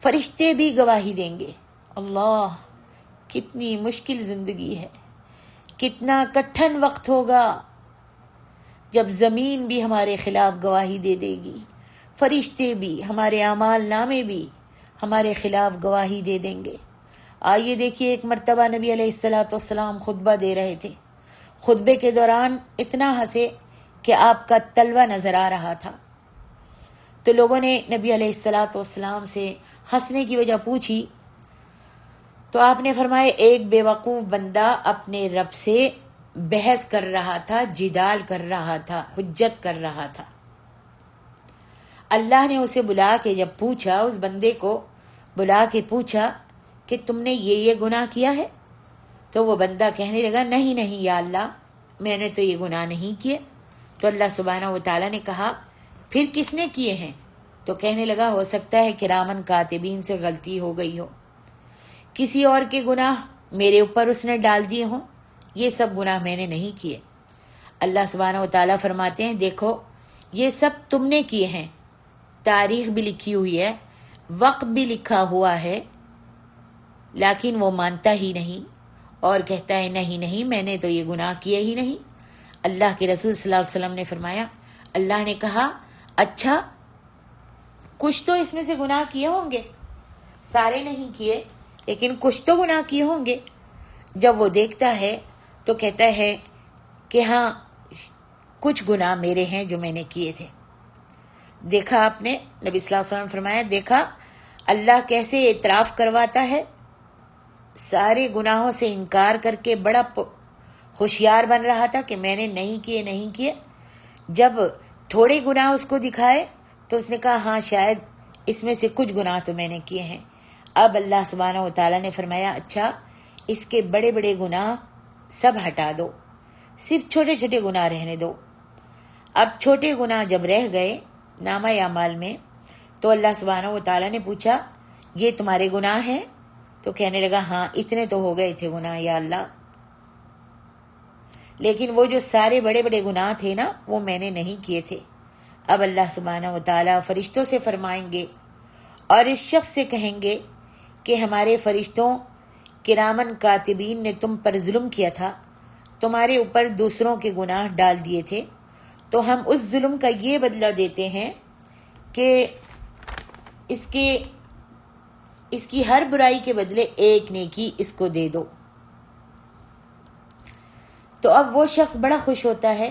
فرشتے بھی گواہی دیں گے. اللہ، کتنی مشکل زندگی ہے، کتنا کٹھن وقت ہوگا جب زمین بھی ہمارے خلاف گواہی دے دے گی، فرشتے بھی، ہمارے اعمال نامے بھی ہمارے خلاف گواہی دے دیں گے. آئیے دیکھیے، ایک مرتبہ نبی علیہ الصلوۃ والسلام خطبہ دے رہے تھے. خطبے کے دوران اتنا ہنسے کہ آپ کا تلوہ نظر آ رہا تھا. تو لوگوں نے نبی علیہ الصلوۃ والسلام سے ہنسنے کی وجہ پوچھی تو آپ نے فرمایا ایک بیوقوف بندہ اپنے رب سے بحث کر رہا تھا، جدال کر رہا تھا، حجت کر رہا تھا۔ اللہ نے اسے بلا کے جب پوچھا، اس بندے کو بلا کے پوچھا کہ تم نے یہ گناہ کیا ہے؟ تو وہ بندہ کہنے لگا نہیں نہیں یا اللہ، میں نے تو یہ گناہ نہیں کیے۔ تو اللہ سبحانہ و تعالیٰ نے کہا پھر کس نے کیے ہیں؟ تو کہنے لگا ہو سکتا ہے کرامن کاتبین سے غلطی ہو گئی ہو، کسی اور کے گناہ میرے اوپر اس نے ڈال دیے ہوں، یہ سب گناہ میں نے نہیں کیے۔ اللہ سبحانہ و تعالیٰ فرماتے ہیں دیکھو یہ سب تم نے کیے ہیں، تاریخ بھی لکھی ہوئی ہے، وقت بھی لکھا ہوا ہے، لیکن وہ مانتا ہی نہیں اور کہتا ہے نہیں نہیں میں نے تو یہ گناہ کیے ہی نہیں۔ اللہ کے رسول صلی اللہ علیہ وسلم نے فرمایا، اللہ نے کہا اچھا کچھ تو اس میں سے گناہ کیے ہوں گے، سارے نہیں کیے لیکن کچھ تو گناہ کیے ہوں گے۔ جب وہ دیکھتا ہے تو کہتا ہے کہ ہاں کچھ گناہ میرے ہیں جو میں نے کیے تھے۔ دیکھا آپ نے، نبی صلی اللہ علیہ وسلم نے فرمایا دیکھا اللہ کیسے اعتراف کرواتا ہے، سارے گناہوں سے انکار کر کے بڑا ہوشیار بن رہا تھا کہ میں نے نہیں کیے نہیں کیے۔ جب تھوڑے گناہ اس کو دکھائے تو اس نے کہا ہاں شاید اس میں سے کچھ گناہ تو میں نے کیے ہیں۔ اب اللہ سبحانہ و تعالیٰ نے فرمایا اچھا اس کے بڑے بڑے گناہ سب ہٹا دو، صرف چھوٹے چھوٹے گناہ رہنے دو۔ اب چھوٹے گناہ جب رہ گئے نامہ اعمال میں تو اللہ سبحانہ و تعالیٰ نے پوچھا یہ تمہارے گناہ ہیں؟ تو کہنے لگا ہاں اتنے تو ہو گئے تھے گناہ یا اللہ، لیکن وہ جو سارے بڑے بڑے گناہ تھے نا وہ میں نے نہیں کیے تھے۔ اب اللہ سبحانہ و تعالیٰ فرشتوں سے فرمائیں گے اور اس شخص سے کہیں گے کہ ہمارے فرشتوں کرامن کاتبین نے تم پر ظلم کیا تھا، تمہارے اوپر دوسروں کے گناہ ڈال دیے تھے، تو ہم اس ظلم کا یہ بدلہ دیتے ہیں کہ اس کی ہر برائی کے بدلے ایک نیکی اس کو دے دو۔ تو اب وہ شخص بڑا خوش ہوتا ہے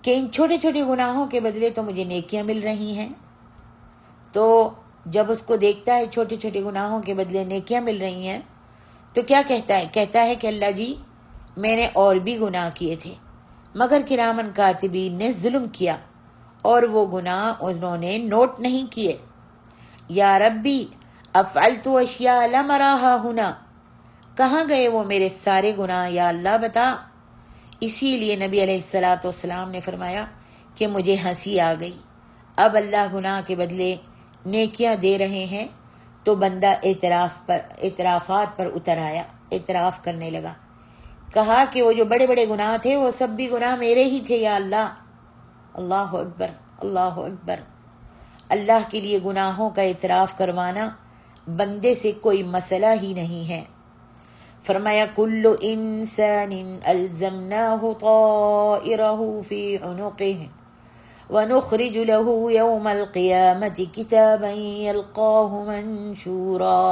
کہ ان چھوٹے چھوٹے گناہوں کے بدلے تو مجھے نیکیاں مل رہی ہیں۔ تو جب اس کو دیکھتا ہے چھوٹے چھوٹے گناہوں کے بدلے نیکیاں مل رہی ہیں تو کیا کہتا ہے کہ اللہ جی میں نے اور بھی گناہ کیے تھے مگر کرامن کاتبین نے ظلم کیا اور وہ گناہ انہوں نے نوٹ نہیں کیے۔ یا ربی افعلت اشیاء لم اراها ہنا، کہاں گئے وہ میرے سارے گناہ یا اللہ بتا۔ اسی لیے نبی علیہ الصلاۃ والسلام نے فرمایا کہ مجھے ہنسی آ گئی، اب اللہ گناہ کے بدلے نیکیاں دے رہے ہیں۔ تو بندہ اعترافات پر اتر آیا، اعتراف کرنے لگا، کہا کہ وہ جو بڑے بڑے گناہ تھے وہ سب بھی گناہ میرے ہی تھے یا اللہ۔ اللہ اکبر اللہ اکبر۔ اللہ کے لیے گناہوں کا اعتراف کروانا بندے سے کوئی مسئلہ ہی نہیں ہے۔ فرمایا کل انسان الزمناہ طائرہ فی عنقہ ونخرج له یوم القیامت کتابا یلقاہ منشورا۔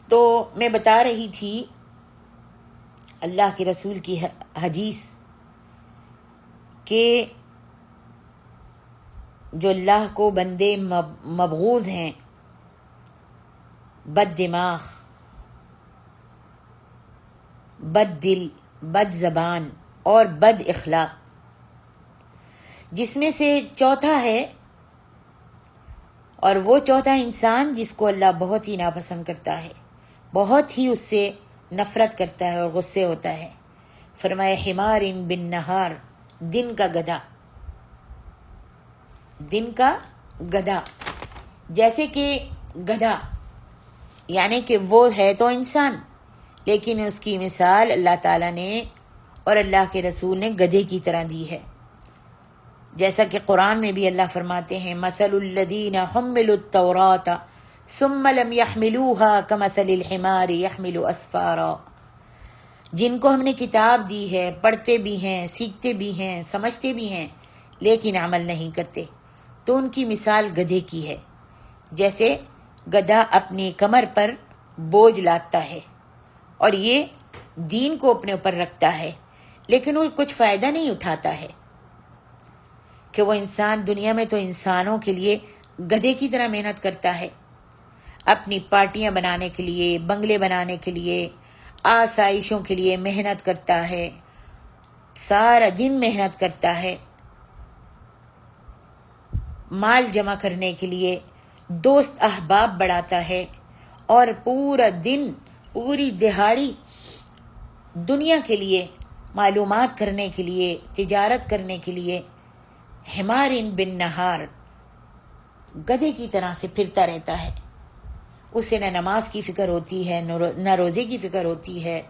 تو میں بتا رہی تھی اللہ کے رسول کی حدیث کہ جو اللہ کو بندے مبغوض ہیں، بد دماغ، بد دل، بد زبان اور بد اخلاق، جس میں سے چوتھا ہے، اور وہ چوتھا انسان جس کو اللہ بہت ہی ناپسند کرتا ہے، بہت ہی اس سے نفرت کرتا ہے اور غصے ہوتا ہے۔ فرمایا حمار بن نہار، دن کا گدھا، دن کا گدھا، جیسے کہ گدھا یعنی کہ وہ ہے تو انسان لیکن اس کی مثال اللہ تعالیٰ نے اور اللہ کے رسول نے گدھے کی طرح دی ہے۔ جیسا کہ قرآن میں بھی اللہ فرماتے ہیں مثل الذین حملوا التوراۃ ثم لم يحملوها كمثل الحمار يحمل اسفارا، جن کو ہم نے کتاب دی ہے، پڑھتے بھی ہیں، سیکھتے بھی ہیں، سمجھتے بھی ہیں لیکن عمل نہیں کرتے، تو ان کی مثال گدھے کی ہے، جیسے گدھا اپنی کمر پر بوجھ لاتا ہے اور یہ دین کو اپنے اوپر رکھتا ہے لیکن وہ کچھ فائدہ نہیں اٹھاتا ہے، کہ وہ انسان دنیا میں تو انسانوں کے لیے گدھے کی طرح محنت کرتا ہے، اپنی پارٹیاں بنانے کے لیے، بنگلے بنانے کے لیے، آسائشوں کے لیے محنت کرتا ہے، سارا دن محنت کرتا ہے، مال جمع کرنے کے لیے دوست احباب بڑھاتا ہے، اور پورا دن پوری دہاڑی دنیا کے لیے، معلومات کرنے کے لیے، تجارت کرنے کے لیے حمار بن نہار گدھے کی طرح سے پھرتا رہتا ہے۔ اسے نہ نماز کی فکر ہوتی ہے، نہ روزے کی فکر ہوتی ہے،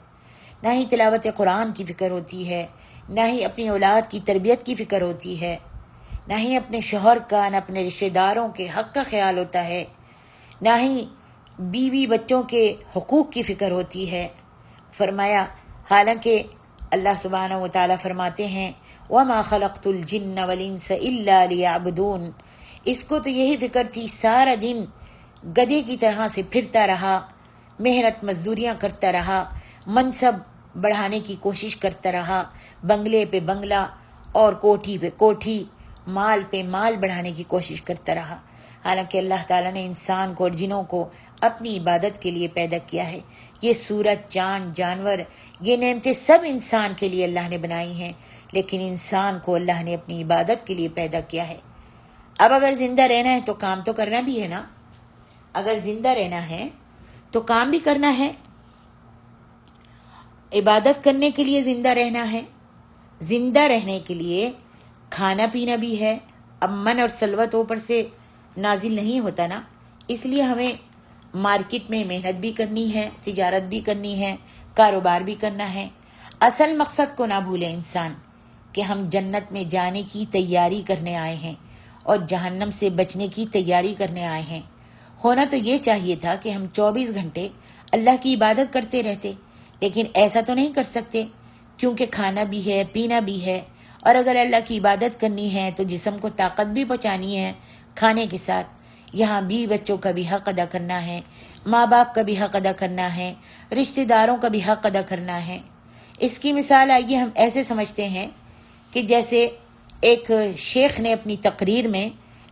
نہ ہی تلاوت قرآن کی فکر ہوتی ہے، نہ ہی اپنی اولاد کی تربیت کی فکر ہوتی ہے، نہ ہی اپنے شوہر کا، نہ اپنے رشتہ داروں کے حق کا خیال ہوتا ہے، نہ ہی بیوی بچوں کے حقوق کی فکر ہوتی ہے۔ فرمایا، حالانکہ اللہ سبحانہ و تعالیٰ فرماتے ہیں وَمَا خَلَقْتُ الْجِنَّ وَالْإِنسَ إِلَّا لِيَعْبُدُونَ، اس کو تو یہی فکر تھی، سارا دن گدھے کی طرح سے پھرتا رہا، محنت مزدوریاں کرتا رہا، منصب بڑھانے کی کوشش کرتا رہا، بنگلے پہ بنگلہ اور کوٹھی پہ کوٹھی، مال پہ مال بڑھانے کی کوشش کرتا رہا۔ حالانکہ اللہ تعالیٰ نے انسان کو اور جنوں کو اپنی عبادت کے لیے پیدا کیا ہے۔ یہ سورج، چاند، جانور، یہ نعمتیں سب انسان کے لیے اللہ نے بنائی ہیں، لیکن انسان کو اللہ نے اپنی عبادت کے لیے پیدا کیا ہے۔ اب اگر زندہ رہنا ہے تو کام تو کرنا بھی ہے نا، اگر زندہ رہنا ہے تو کام بھی کرنا ہے، عبادت کرنے کے لیے زندہ رہنا ہے، زندہ رہنے کے لیے کھانا پینا بھی ہے۔ اب من اور سلوت اوپر سے نازل نہیں ہوتا نا، اس لیے ہمیں مارکیٹ میں محنت بھی کرنی ہے، تجارت بھی کرنی ہے، کاروبار بھی کرنا ہے۔ اصل مقصد کو نہ بھولے انسان کہ ہم جنت میں جانے کی تیاری کرنے آئے ہیں اور جہنم سے بچنے کی تیاری کرنے آئے ہیں۔ ہونا تو یہ چاہیے تھا کہ ہم 24 گھنٹے اللہ کی عبادت کرتے رہتے، لیکن ایسا تو نہیں کر سکتے کیونکہ کھانا بھی ہے، پینا بھی ہے، اور اگر اللہ کی عبادت کرنی ہے تو جسم کو طاقت بھی پہنچانی ہے کھانے کے ساتھ۔ یہاں بھی بچوں کا بھی حق ادا کرنا ہے، ماں باپ کا بھی حق ادا کرنا ہے، رشتہ داروں کا بھی حق ادا کرنا ہے۔ اس کی مثال آئیے ہم ایسے سمجھتے ہیں کہ جیسے ایک شیخ نے اپنی تقریر میں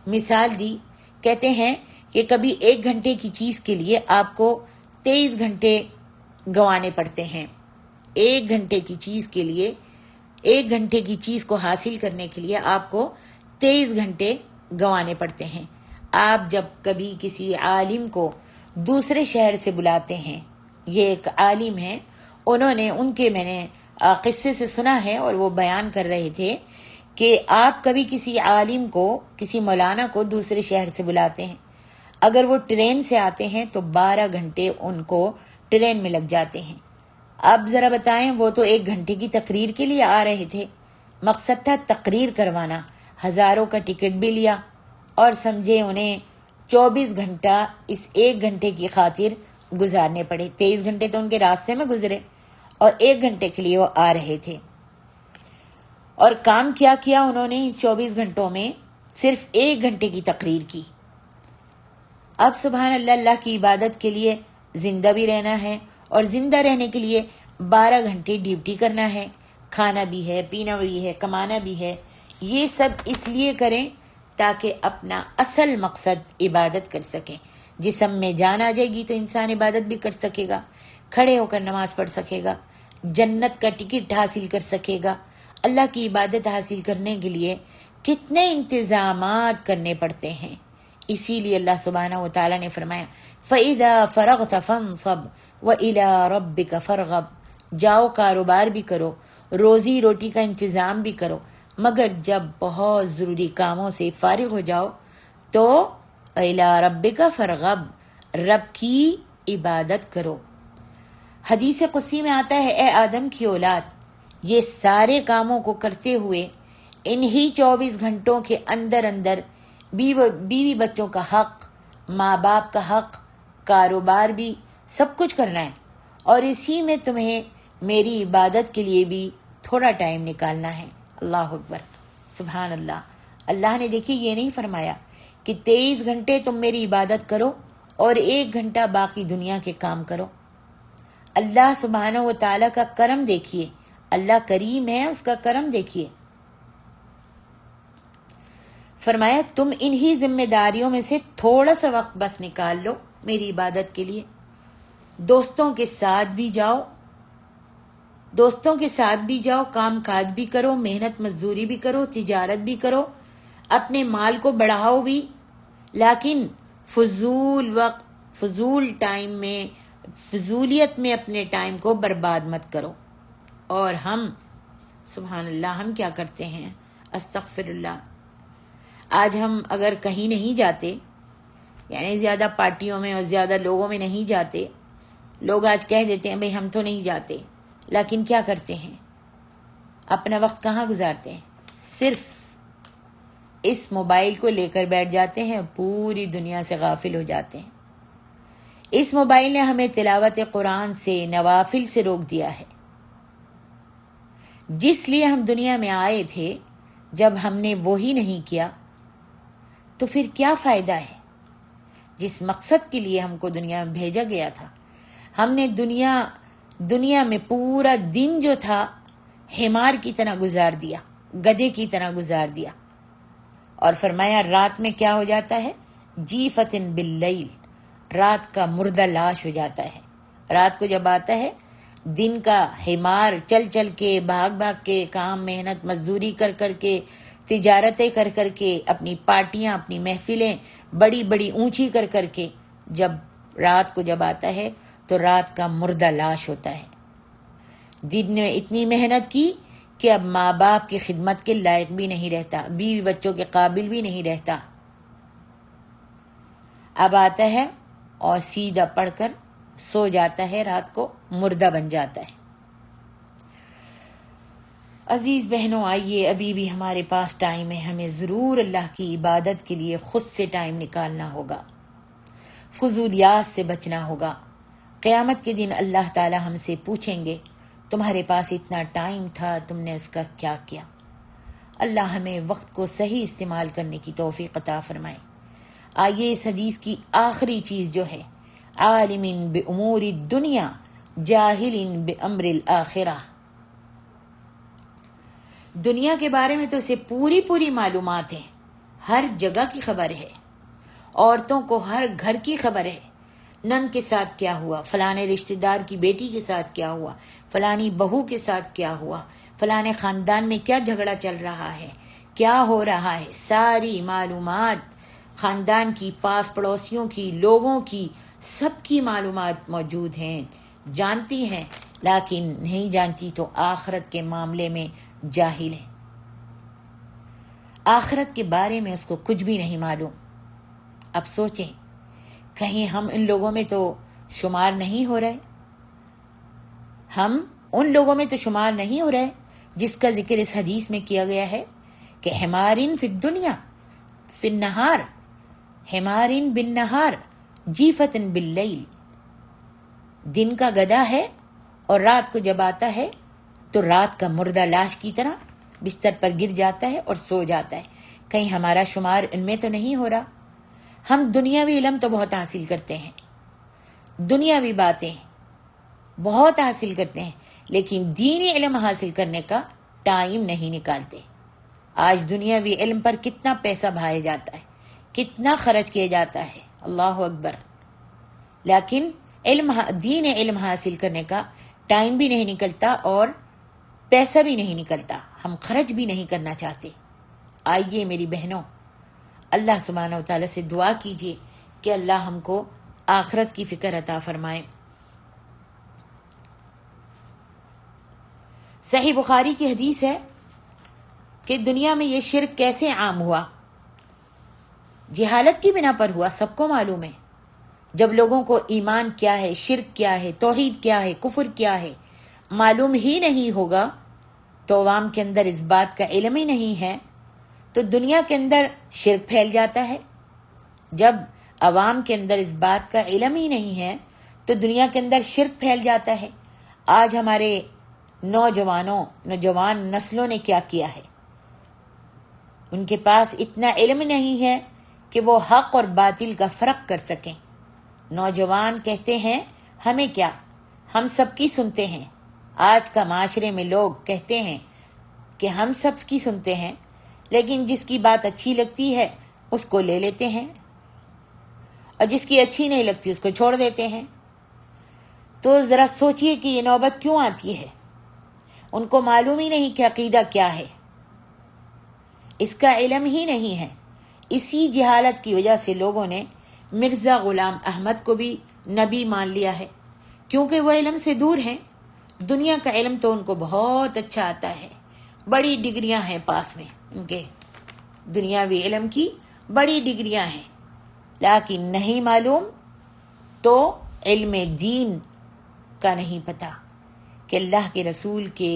مثال دی، کہتے ہیں کہ کبھی 1 گھنٹے کی چیز کے لیے آپ کو 23 گھنٹے گنوانے پڑتے ہیں۔ 1 گھنٹے کی چیز کے لیے، 1 گھنٹے کی چیز کو حاصل کرنے کے لیے آپ کو 23 گھنٹے گنوانے پڑتے ہیں۔ آپ جب کبھی کسی عالم کو دوسرے شہر سے بلاتے ہیں، یہ ایک عالم ہے، انہوں نے ان کے میں نے قصے سے سنا ہے اور وہ بیان کر رہے تھے کہ آپ کبھی کسی عالم کو، کسی مولانا کو دوسرے شہر سے بلاتے ہیں، اگر وہ ٹرین سے آتے ہیں تو 12 گھنٹے ان کو ٹرین میں لگ جاتے ہیں۔ اب ذرا بتائیں، وہ تو 1 گھنٹے کی تقریر کے لیے آ رہے تھے، مقصد تھا تقریر کروانا، ہزاروں کا ٹکٹ بھی لیا اور سمجھے انہیں 24 گھنٹہ اس 1 گھنٹے کی خاطر گزارنے پڑے۔ 23 گھنٹے تو ان کے راستے میں گزرے اور 1 گھنٹے کے لیے وہ آ رہے تھے۔ اور کام کیا کیا انہوں نے 24 گھنٹوں میں؟ صرف 1 گھنٹے کی تقریر کی۔ اب سبحان اللہ، اللہ کی عبادت کے لیے زندہ بھی رہنا ہے اور زندہ رہنے کے لیے 12 گھنٹے ڈیوٹی کرنا ہے، کھانا بھی ہے، پینا بھی ہے، کمانا بھی ہے۔ یہ سب اس لیے کریں تاکہ اپنا اصل مقصد عبادت کر سکیں۔ جسم میں جان آ جائے گی تو انسان عبادت بھی کر سکے گا، کھڑے ہو کر نماز پڑھ سکے گا، جنت کا ٹکٹ حاصل کر سکے گا۔ اللہ کی عبادت حاصل کرنے کے لیے کتنے انتظامات کرنے پڑتے ہیں۔ اسی لیے اللہ سبحانہ و تعالیٰ نے فرمایا فَإِذَا فَرَغْتَ فَانْصَبْ وَإِلَىٰ رَبِّكَ فَارْغَب، جاؤ کاروبار بھی کرو، روزی روٹی کا انتظام بھی کرو، مگر جب بہت ضروری کاموں سے فارغ ہو جاؤ تو وَإِلَىٰ رَبِّكَ فَارْغَب، رب کی عبادت کرو۔ حدیث قدسی میں آتا ہے، اے آدم کی اولاد، یہ سارے کاموں کو کرتے ہوئے انہی 24 گھنٹوں کے اندر اندر بیوی بچوں کا حق، ماں باپ کا حق، کاروبار بھی، سب کچھ کرنا ہے، اور اسی میں تمہیں میری عبادت کے لیے بھی تھوڑا ٹائم نکالنا ہے۔ اللہ اکبر، سبحان اللہ۔ اللہ نے دیکھیے یہ نہیں فرمایا کہ 23 گھنٹے تم میری عبادت کرو اور 1 گھنٹہ باقی دنیا کے کام کرو۔ اللہ سبحانہ و تعالیٰ کا کرم دیکھیے، اللہ کریم ہے، اس کا کرم دیکھیے۔ فرمایا تم انہی ذمہ داریوں میں سے تھوڑا سا وقت بس نکال لو میری عبادت کے لیے. دوستوں کے ساتھ بھی جاؤ، کام کاج بھی کرو، محنت مزدوری بھی کرو، تجارت بھی کرو، اپنے مال کو بڑھاؤ بھی، لیکن فضول وقت، فضول ٹائم میں، فضولیت میں اپنے ٹائم کو برباد مت کرو. اور ہم سبحان اللہ ہم کیا کرتے ہیں، استغفر اللہ. آج ہم اگر کہیں نہیں جاتے، یعنی زیادہ پارٹیوں میں اور زیادہ لوگوں میں نہیں جاتے، لوگ آج کہہ دیتے ہیں بھئی ہم تو نہیں جاتے، لیکن کیا کرتے ہیں، اپنا وقت کہاں گزارتے ہیں؟ صرف اس موبائل کو لے کر بیٹھ جاتے ہیں، پوری دنیا سے غافل ہو جاتے ہیں. اس موبائل نے ہمیں تلاوت قرآن سے، نوافل سے روک دیا ہے. جس لیے ہم دنیا میں آئے تھے، جب ہم نے وہی نہیں کیا تو پھر کیا فائدہ ہے؟ جس مقصد کے لیے ہم کو دنیا میں بھیجا گیا تھا، ہم نے دنیا میں پورا دن جو تھا حمار کی طرح گزار دیا، گدھے کی طرح گزار دیا. اور فرمایا رات میں کیا ہو جاتا ہے، جیفتن باللیل، رات کا مردہ لاش ہو جاتا ہے. رات کو جب آتا ہے، دن کا حمار چل چل کے، بھاگ بھاگ کے، کام محنت مزدوری کر کر کے، تجارتیں کر کر کے، اپنی پارٹیاں، اپنی محفلیں بڑی بڑی اونچی کر کر کے، جب رات کو جب آتا ہے تو رات کا مردہ لاش ہوتا ہے. دن نے اتنی محنت کی کہ اب ماں باپ کی خدمت کے لائق بھی نہیں رہتا، بیوی بچوں کے قابل بھی نہیں رہتا. اب آتا ہے اور سیدھا پڑھ کر سو جاتا ہے، رات کو مردہ بن جاتا ہے. عزیز بہنوں، آئیے ابھی بھی ہمارے پاس ٹائم ہے، ہمیں ضرور اللہ کی عبادت کے لیے خود سے ٹائم نکالنا ہوگا، فضولیات سے بچنا ہوگا. قیامت کے دن اللہ تعالی ہم سے پوچھیں گے تمہارے پاس اتنا ٹائم تھا، تم نے اس کا کیا کیا؟ اللہ ہمیں وقت کو صحیح استعمال کرنے کی توفیق عطا فرمائے. آئیے اس حدیث کی آخری چیز جو ہے، عالم بامور الدنیا جاہل بامر الآخرہ. دنیا کے بارے میں تو اسے پوری معلومات ہے، ہر جگہ کی خبر ہے، عورتوں کو ہر گھر کی خبر ہے، نند کے ساتھ کیا ہوا، فلانے رشتہ دار کی بیٹی کے ساتھ کیا ہوا، فلانی بہو کے ساتھ کیا ہوا، فلانے خاندان میں کیا جھگڑا چل رہا ہے، کیا ہو رہا ہے، ساری معلومات خاندان کی، پاس پڑوسیوں کی، لوگوں کی، سب کی معلومات موجود ہیں، جانتی ہیں، لیکن نہیں جانتی تو آخرت کے معاملے میں جاہل ہے. آخرت کے بارے میں اس کو کچھ بھی نہیں معلوم. اب سوچیں، کہیں ہم ان لوگوں میں تو شمار نہیں ہو رہے، ہم ان لوگوں میں تو شمار نہیں ہو رہے جس کا ذکر اس حدیث میں کیا گیا ہے کہ حمارن فی الدنیا فی النہار، حمارن بالنہار جیفتن باللیل. دن کا گدھا ہے اور رات کو جب آتا ہے تو رات کا مردہ لاش کی طرح بستر پر گر جاتا ہے اور سو جاتا ہے. کہیں ہمارا شمار ان میں تو نہیں ہو رہا. ہم دنیاوی علم تو بہت حاصل کرتے ہیں، دنیاوی باتیں بہت حاصل کرتے ہیں، لیکن دینی علم حاصل کرنے کا ٹائم نہیں نکالتے. آج دنیاوی علم پر کتنا پیسہ بہایا جاتا ہے، کتنا خرچ کیا جاتا ہے، اللہ اکبر، لیکن دین علم حاصل کرنے کا ٹائم بھی نہیں نکلتا اور پیسہ بھی نہیں نکلتا، ہم خرچ بھی نہیں کرنا چاہتے. آئیے میری بہنوں، اللہ سبحانہ و تعالیٰ سے دعا کیجئے کہ اللہ ہم کو آخرت کی فکر عطا فرمائے. صحیح بخاری کی حدیث ہے کہ دنیا میں یہ شرک کیسے عام ہوا، جہالت کی بنا پر ہوا. سب کو معلوم ہے جب لوگوں کو ایمان کیا ہے، شرک کیا ہے، توحید کیا ہے، کفر کیا ہے معلوم ہی نہیں ہوگا، تو عوام کے اندر اس بات کا علم ہی نہیں ہے، تو دنیا کے اندر شرک پھیل جاتا ہے. جب عوام کے اندر اس بات کا علم ہی نہیں ہے تو دنیا کے اندر شرک پھیل جاتا ہے. آج ہمارے نوجوان نسلوں نے کیا کیا ہے، ان کے پاس اتنا علم نہیں ہے کہ وہ حق اور باطل کا فرق کر سکیں. نوجوان کہتے ہیں ہمیں کیا، ہم سب کی سنتے ہیں. آج کا معاشرے میں لوگ کہتے ہیں کہ ہم سب کی سنتے ہیں، لیکن جس کی بات اچھی لگتی ہے اس کو لے لیتے ہیں اور جس کی اچھی نہیں لگتی اس کو چھوڑ دیتے ہیں۔ تو ذرا سوچئے کہ یہ نوبت کیوں آتی ہے۔ ان کو معلوم ہی نہیں کہ عقیدہ کیا ہے، اس کا علم ہی نہیں ہے۔ اسی جہالت کی وجہ سے لوگوں نے مرزا غلام احمد کو بھی نبی مان لیا ہے، کیونکہ وہ علم سے دور ہیں۔ دنیا کا علم تو ان کو بہت اچھا آتا ہے، بڑی ڈگریاں ہیں پاس میں ان کے، دنیاوی علم کی بڑی ڈگریاں ہیں، لیکن نہیں معلوم تو علم دین کا نہیں پتہ کہ اللہ کے رسول کے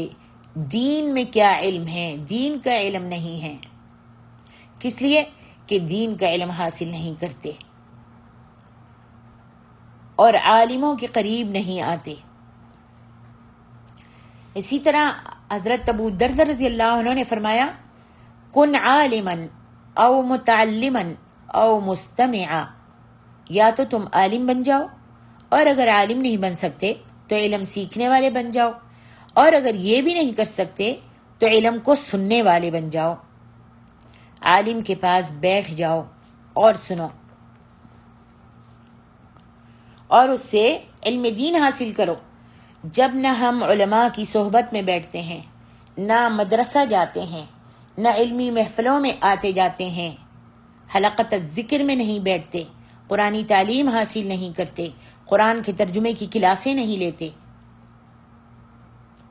دین میں کیا علم ہے۔ دین کا علم نہیں ہے، کس لیے کہ دین کا علم حاصل نہیں کرتے اور عالموں کے قریب نہیں آتے۔ اسی طرح حضرت ابو دردر رضی اللہ عنہ نے فرمایا، کن عالما او متعلما او مستمعا، یا تو تم عالم بن جاؤ، اور اگر عالم نہیں بن سکتے تو علم سیکھنے والے بن جاؤ، اور اگر یہ بھی نہیں کر سکتے تو علم کو سننے والے بن جاؤ۔ عالم کے پاس بیٹھ جاؤ اور سنو، اور اس سے علم دین حاصل کرو۔ جب نہ ہم علماء کی صحبت میں بیٹھتے ہیں، نہ مدرسہ جاتے ہیں، نہ علمی محفلوں میں آتے جاتے ہیں، حلقۃ الذکر میں نہیں بیٹھتے، قرآنی تعلیم حاصل نہیں کرتے، قرآن کے ترجمے کی کلاسیں نہیں لیتے،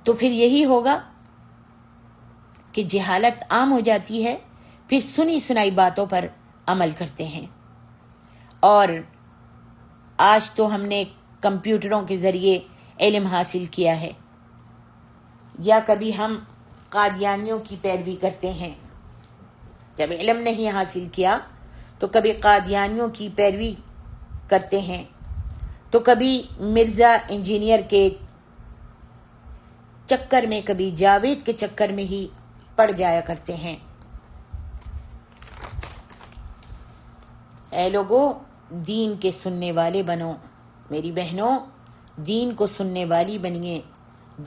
تو پھر یہی ہوگا کہ جہالت عام ہو جاتی ہے، پھر سنی سنائی باتوں پر عمل کرتے ہیں۔ اور آج تو ہم نے کمپیوٹروں کے ذریعے علم حاصل کیا ہے، یا کبھی ہم قادیانیوں کی پیروی کرتے ہیں۔ جب علم نہیں حاصل کیا تو کبھی قادیانیوں کی پیروی کرتے ہیں، تو کبھی مرزا انجینئر کے چکر میں، کبھی جاوید کے چکر میں ہی پڑ جایا کرتے ہیں۔ اے لوگو، دین کے سننے والے بنو، میری بہنوں، دین کو سننے والی بنیے،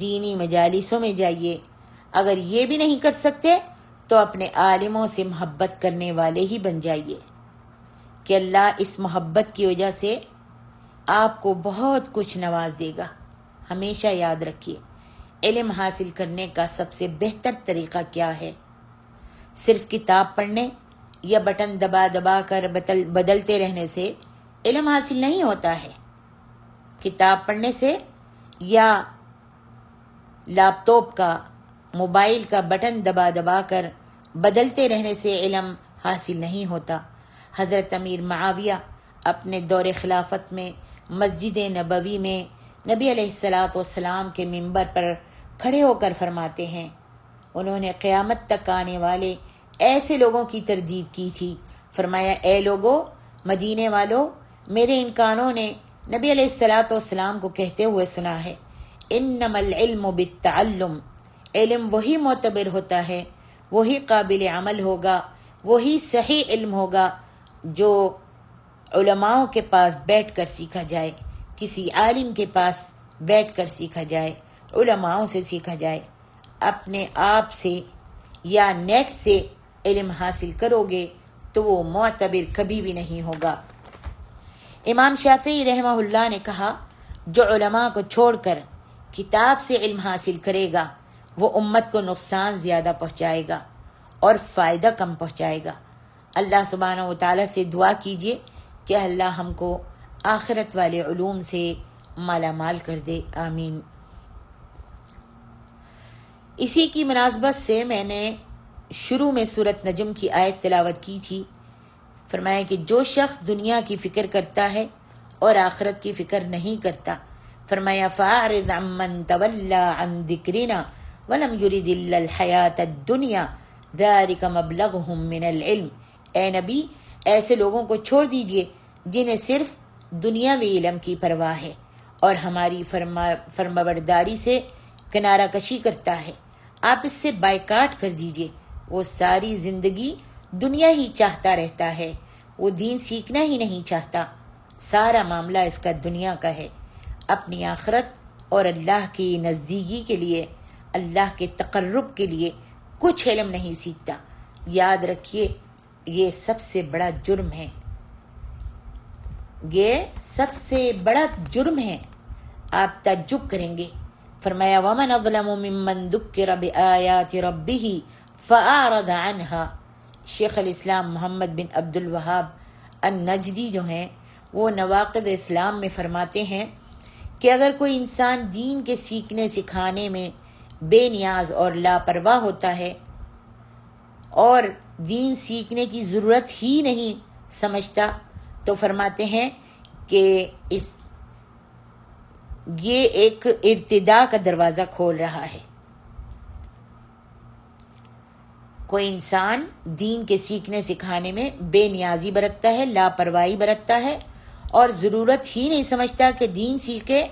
دینی مجالسوں میں جائیے۔ اگر یہ بھی نہیں کر سکتے تو اپنے عالموں سے محبت کرنے والے ہی بن جائیے، کہ اللہ اس محبت کی وجہ سے آپ کو بہت کچھ نواز دے گا۔ ہمیشہ یاد رکھیے، علم حاصل کرنے کا سب سے بہتر طریقہ کیا ہے؟ صرف کتاب پڑھنے یا بٹن دبا دبا کر بدلتے رہنے سے علم حاصل نہیں ہوتا ہے۔ کتاب پڑھنے سے یا لیپ ٹاپ کا، موبائل کا بٹن دبا دبا کر بدلتے رہنے سے علم حاصل نہیں ہوتا۔ حضرت امیر معاویہ اپنے دور خلافت میں مسجد نبوی میں نبی علیہ السلام کے منبر پر کھڑے ہو کر فرماتے ہیں، انہوں نے قیامت تک آنے والے ایسے لوگوں کی تردید کی تھی۔ فرمایا، اے لوگو، مدینے والو، میرے ان کانوں نے نبی علیہ السلام کو کہتے ہوئے سنا ہے، انما العلم بالتعلم، علم وہی معتبر ہوتا ہے، وہی قابل عمل ہوگا، وہی صحیح علم ہوگا جو علماؤں کے پاس بیٹھ کر سیکھا جائے، کسی عالم کے پاس بیٹھ کر سیکھا جائے، علماؤں سے سیکھا جائے۔ اپنے آپ سے یا نیٹ سے علم حاصل کرو گے تو وہ معتبر کبھی بھی نہیں ہوگا۔ امام شافعی رحمہ اللہ نے کہا، جو علماء کو چھوڑ کر کتاب سے علم حاصل کرے گا وہ امت کو نقصان زیادہ پہنچائے گا اور فائدہ کم پہنچائے گا۔ اللہ سبحانہ و تعالیٰ سے دعا کیجئے کہ اللہ ہم کو آخرت والے علوم سے مالا مال کر دے، آمین۔ اسی کی مناسبت سے میں نے شروع میں سورۃ نجم کی آیت تلاوت کی تھی۔ فرمایا کہ جو شخص دنیا کی فکر کرتا ہے اور آخرت کی فکر نہیں کرتا، فرمایا فَأَعْرِضْ عَمَّنْ تَوَلَّى عَنْ ذِكْرِنَا وَلَمْ يُرِدِ إِلَّا الْحَيَاةَ الدُّنْيَا ذَلِكَ مَبْلَغُهُم مِّنَ الْعِلْمِ، اے نبی ایسے لوگوں کو چھوڑ دیجئے جنہیں صرف دنیاوی علم کی پرواہ ہے اور ہماری فرمانبرداری سے کنارہ کشی کرتا ہے، آپ اس سے بائیکاٹ کر دیجئے۔ وہ ساری زندگی دنیا ہی چاہتا رہتا ہے، وہ دین سیکھنا ہی نہیں چاہتا، سارا معاملہ اس کا دنیا کا ہے، اپنی آخرت اور اللہ کی نزدیکی کے لیے، اللہ کے تقرب کے لیے کچھ علم نہیں سیکھتا۔ یاد رکھیے یہ سب سے بڑا جرم ہے، یہ سب سے بڑا جرم ہے۔ آپ تعجب کریں گے، فرمایا وَمَنْ أَظْلَمُ مِمَّنْ ذُكِّرَ بِآيَاتِ رَبِّهِ فَأَعْرَضَ عَنْهَا۔ شیخ الاسلام محمد بن عبد الوہاب النجدی جو ہیں وہ نواقض اسلام میں فرماتے ہیں کہ اگر کوئی انسان دین کے سیکھنے سکھانے میں بے نیاز اور لاپرواہ ہوتا ہے اور دین سیکھنے کی ضرورت ہی نہیں سمجھتا تو فرماتے ہیں کہ یہ ایک ارتداء کا دروازہ کھول رہا ہے۔ کوئی انسان دین کے سیکھنے سکھانے میں بے نیازی برتتا ہے، لاپرواہی برتتا ہے اور ضرورت ہی نہیں سمجھتا کہ دین سیکھے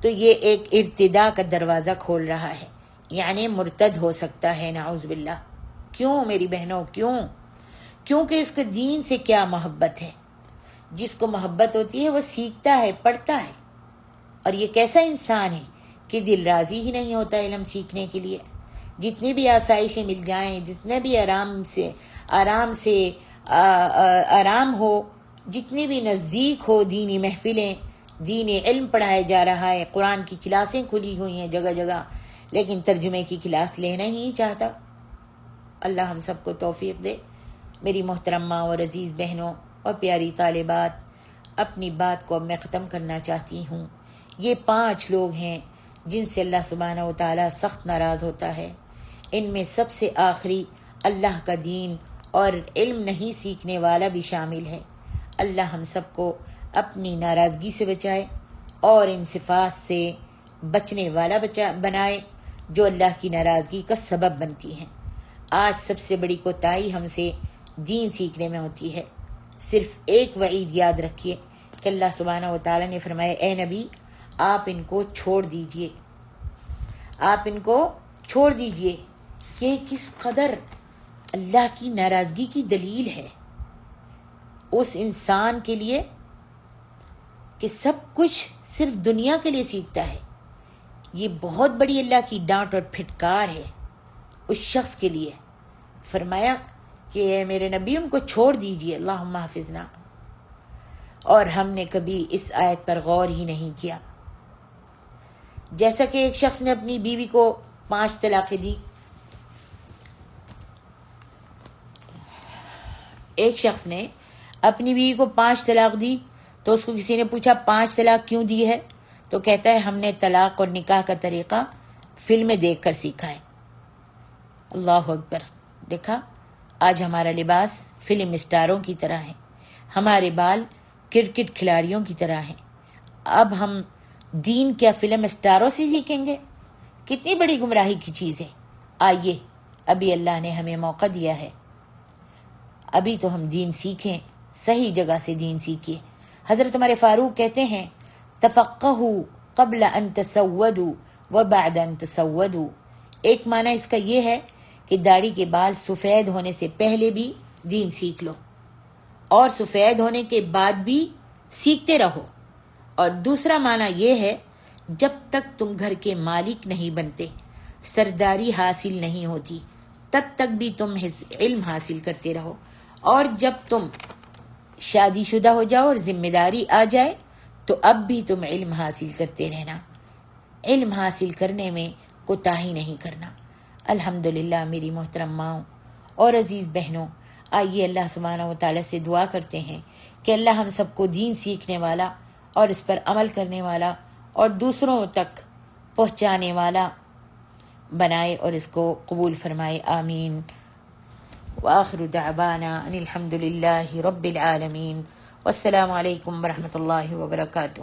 تو یہ ایک ارتداء کا دروازہ کھول رہا ہے، یعنی مرتد ہو سکتا ہے، نعوذ باللہ۔ کیوں میری بہنوں، کیونکہ اس کو دین سے کیا محبت ہے۔ جس کو محبت ہوتی ہے وہ سیکھتا ہے، پڑھتا ہے، اور یہ کیسا انسان ہے کہ دل راضی ہی نہیں ہوتا علم سیکھنے کے لیے۔ جتنی بھی آسائشیں مل جائیں، جتنے بھی آرام ہو، جتنی بھی نزدیک ہو دینی محفلیں، دینی علم پڑھایا جا رہا ہے، قرآن کی کلاسیں کھلی ہوئی ہیں جگہ جگہ، لیکن ترجمے کی کلاس لینا ہی نہیں چاہتا۔ اللہ ہم سب کو توفیق دے۔ میری محترمہ اور عزیز بہنوں اور پیاری طالبات، اپنی بات کو اب میں ختم کرنا چاہتی ہوں۔ یہ 5 لوگ ہیں جن سے اللہ سبحانہ و تعالیٰ سخت ناراض ہوتا ہے۔ ان میں سب سے آخری اللہ کا دین اور علم نہیں سیکھنے والا بھی شامل ہے۔ اللہ ہم سب کو اپنی ناراضگی سے بچائے اور ان صفات سے بچنے والا بنائے جو اللہ کی ناراضگی کا سبب بنتی ہیں۔ آج سب سے بڑی کوتاہی ہم سے دین سیکھنے میں ہوتی ہے۔ صرف ایک وعید یاد رکھیے کہ اللہ سبحانہ و تعالیٰ نے فرمایا اے نبی آپ ان کو چھوڑ دیجئے، آپ ان کو چھوڑ دیجئے۔ یہ کس قدر اللہ کی ناراضگی کی دلیل ہے اس انسان کے لیے کہ سب کچھ صرف دنیا کے لیے سیکھتا ہے۔ یہ بہت بڑی اللہ کی ڈانٹ اور پھٹکار ہے اس شخص کے لیے۔ فرمایا کہ اے میرے نبی ان کو چھوڑ دیجئے، اللہم حافظنا۔ اور ہم نے کبھی اس آیت پر غور ہی نہیں کیا۔ جیسا کہ ایک شخص نے اپنی بیوی کو 5 طلاقیں دی، ایک شخص نے اپنی بیوی کو 5 طلاق دی تو اس کو کسی نے پوچھا 5 طلاق کیوں دی ہے؟ تو کہتا ہے ہم نے طلاق اور نکاح کا طریقہ فلمیں دیکھ کر سیکھا ہے۔ اللہ اکبر۔ دیکھا آج ہمارا لباس فلم اسٹاروں کی طرح ہے، ہمارے بال کرکٹ کھلاڑیوں کی طرح ہیں۔ اب ہم دین کیا فلم اسٹاروں سے سیکھیں گے؟ کتنی بڑی گمراہی کی چیز ہے۔ آئیے ابھی اللہ نے ہمیں موقع دیا ہے، ابھی تو ہم دین سیکھیں، صحیح جگہ سے دین سیکھیے۔ حضرت عمر فاروق کہتے ہیں تفقہوا قبل ان تسودوا وبعد ان تسودوا۔ ایک معنی اس کا یہ ہے کہ داڑھی کے بال سفید ہونے سے پہلے بھی دین سیکھ لو اور سفید ہونے کے بعد بھی سیکھتے رہو، اور دوسرا معنی یہ ہے جب تک تم گھر کے مالک نہیں بنتے، سرداری حاصل نہیں ہوتی، تب تک بھی تم علم حاصل کرتے رہو، اور جب تم شادی شدہ ہو جاؤ اور ذمہ داری آ جائے تو اب بھی تم علم حاصل کرتے رہنا، علم حاصل کرنے میں کوتاہی نہیں کرنا۔ الحمدللہ میری محترم ماؤں اور عزیز بہنوں، آئیے اللہ سبحانہ و تعالیٰ سے دعا کرتے ہیں کہ اللہ ہم سب کو دین سیکھنے والا اور اس پر عمل کرنے والا اور دوسروں تک پہنچانے والا بنائے اور اس کو قبول فرمائے، آمین۔ وآخر دعوانا ان الحمد للہ رب العالمین، والسلام علیکم ورحمۃ اللہ وبرکاتہ۔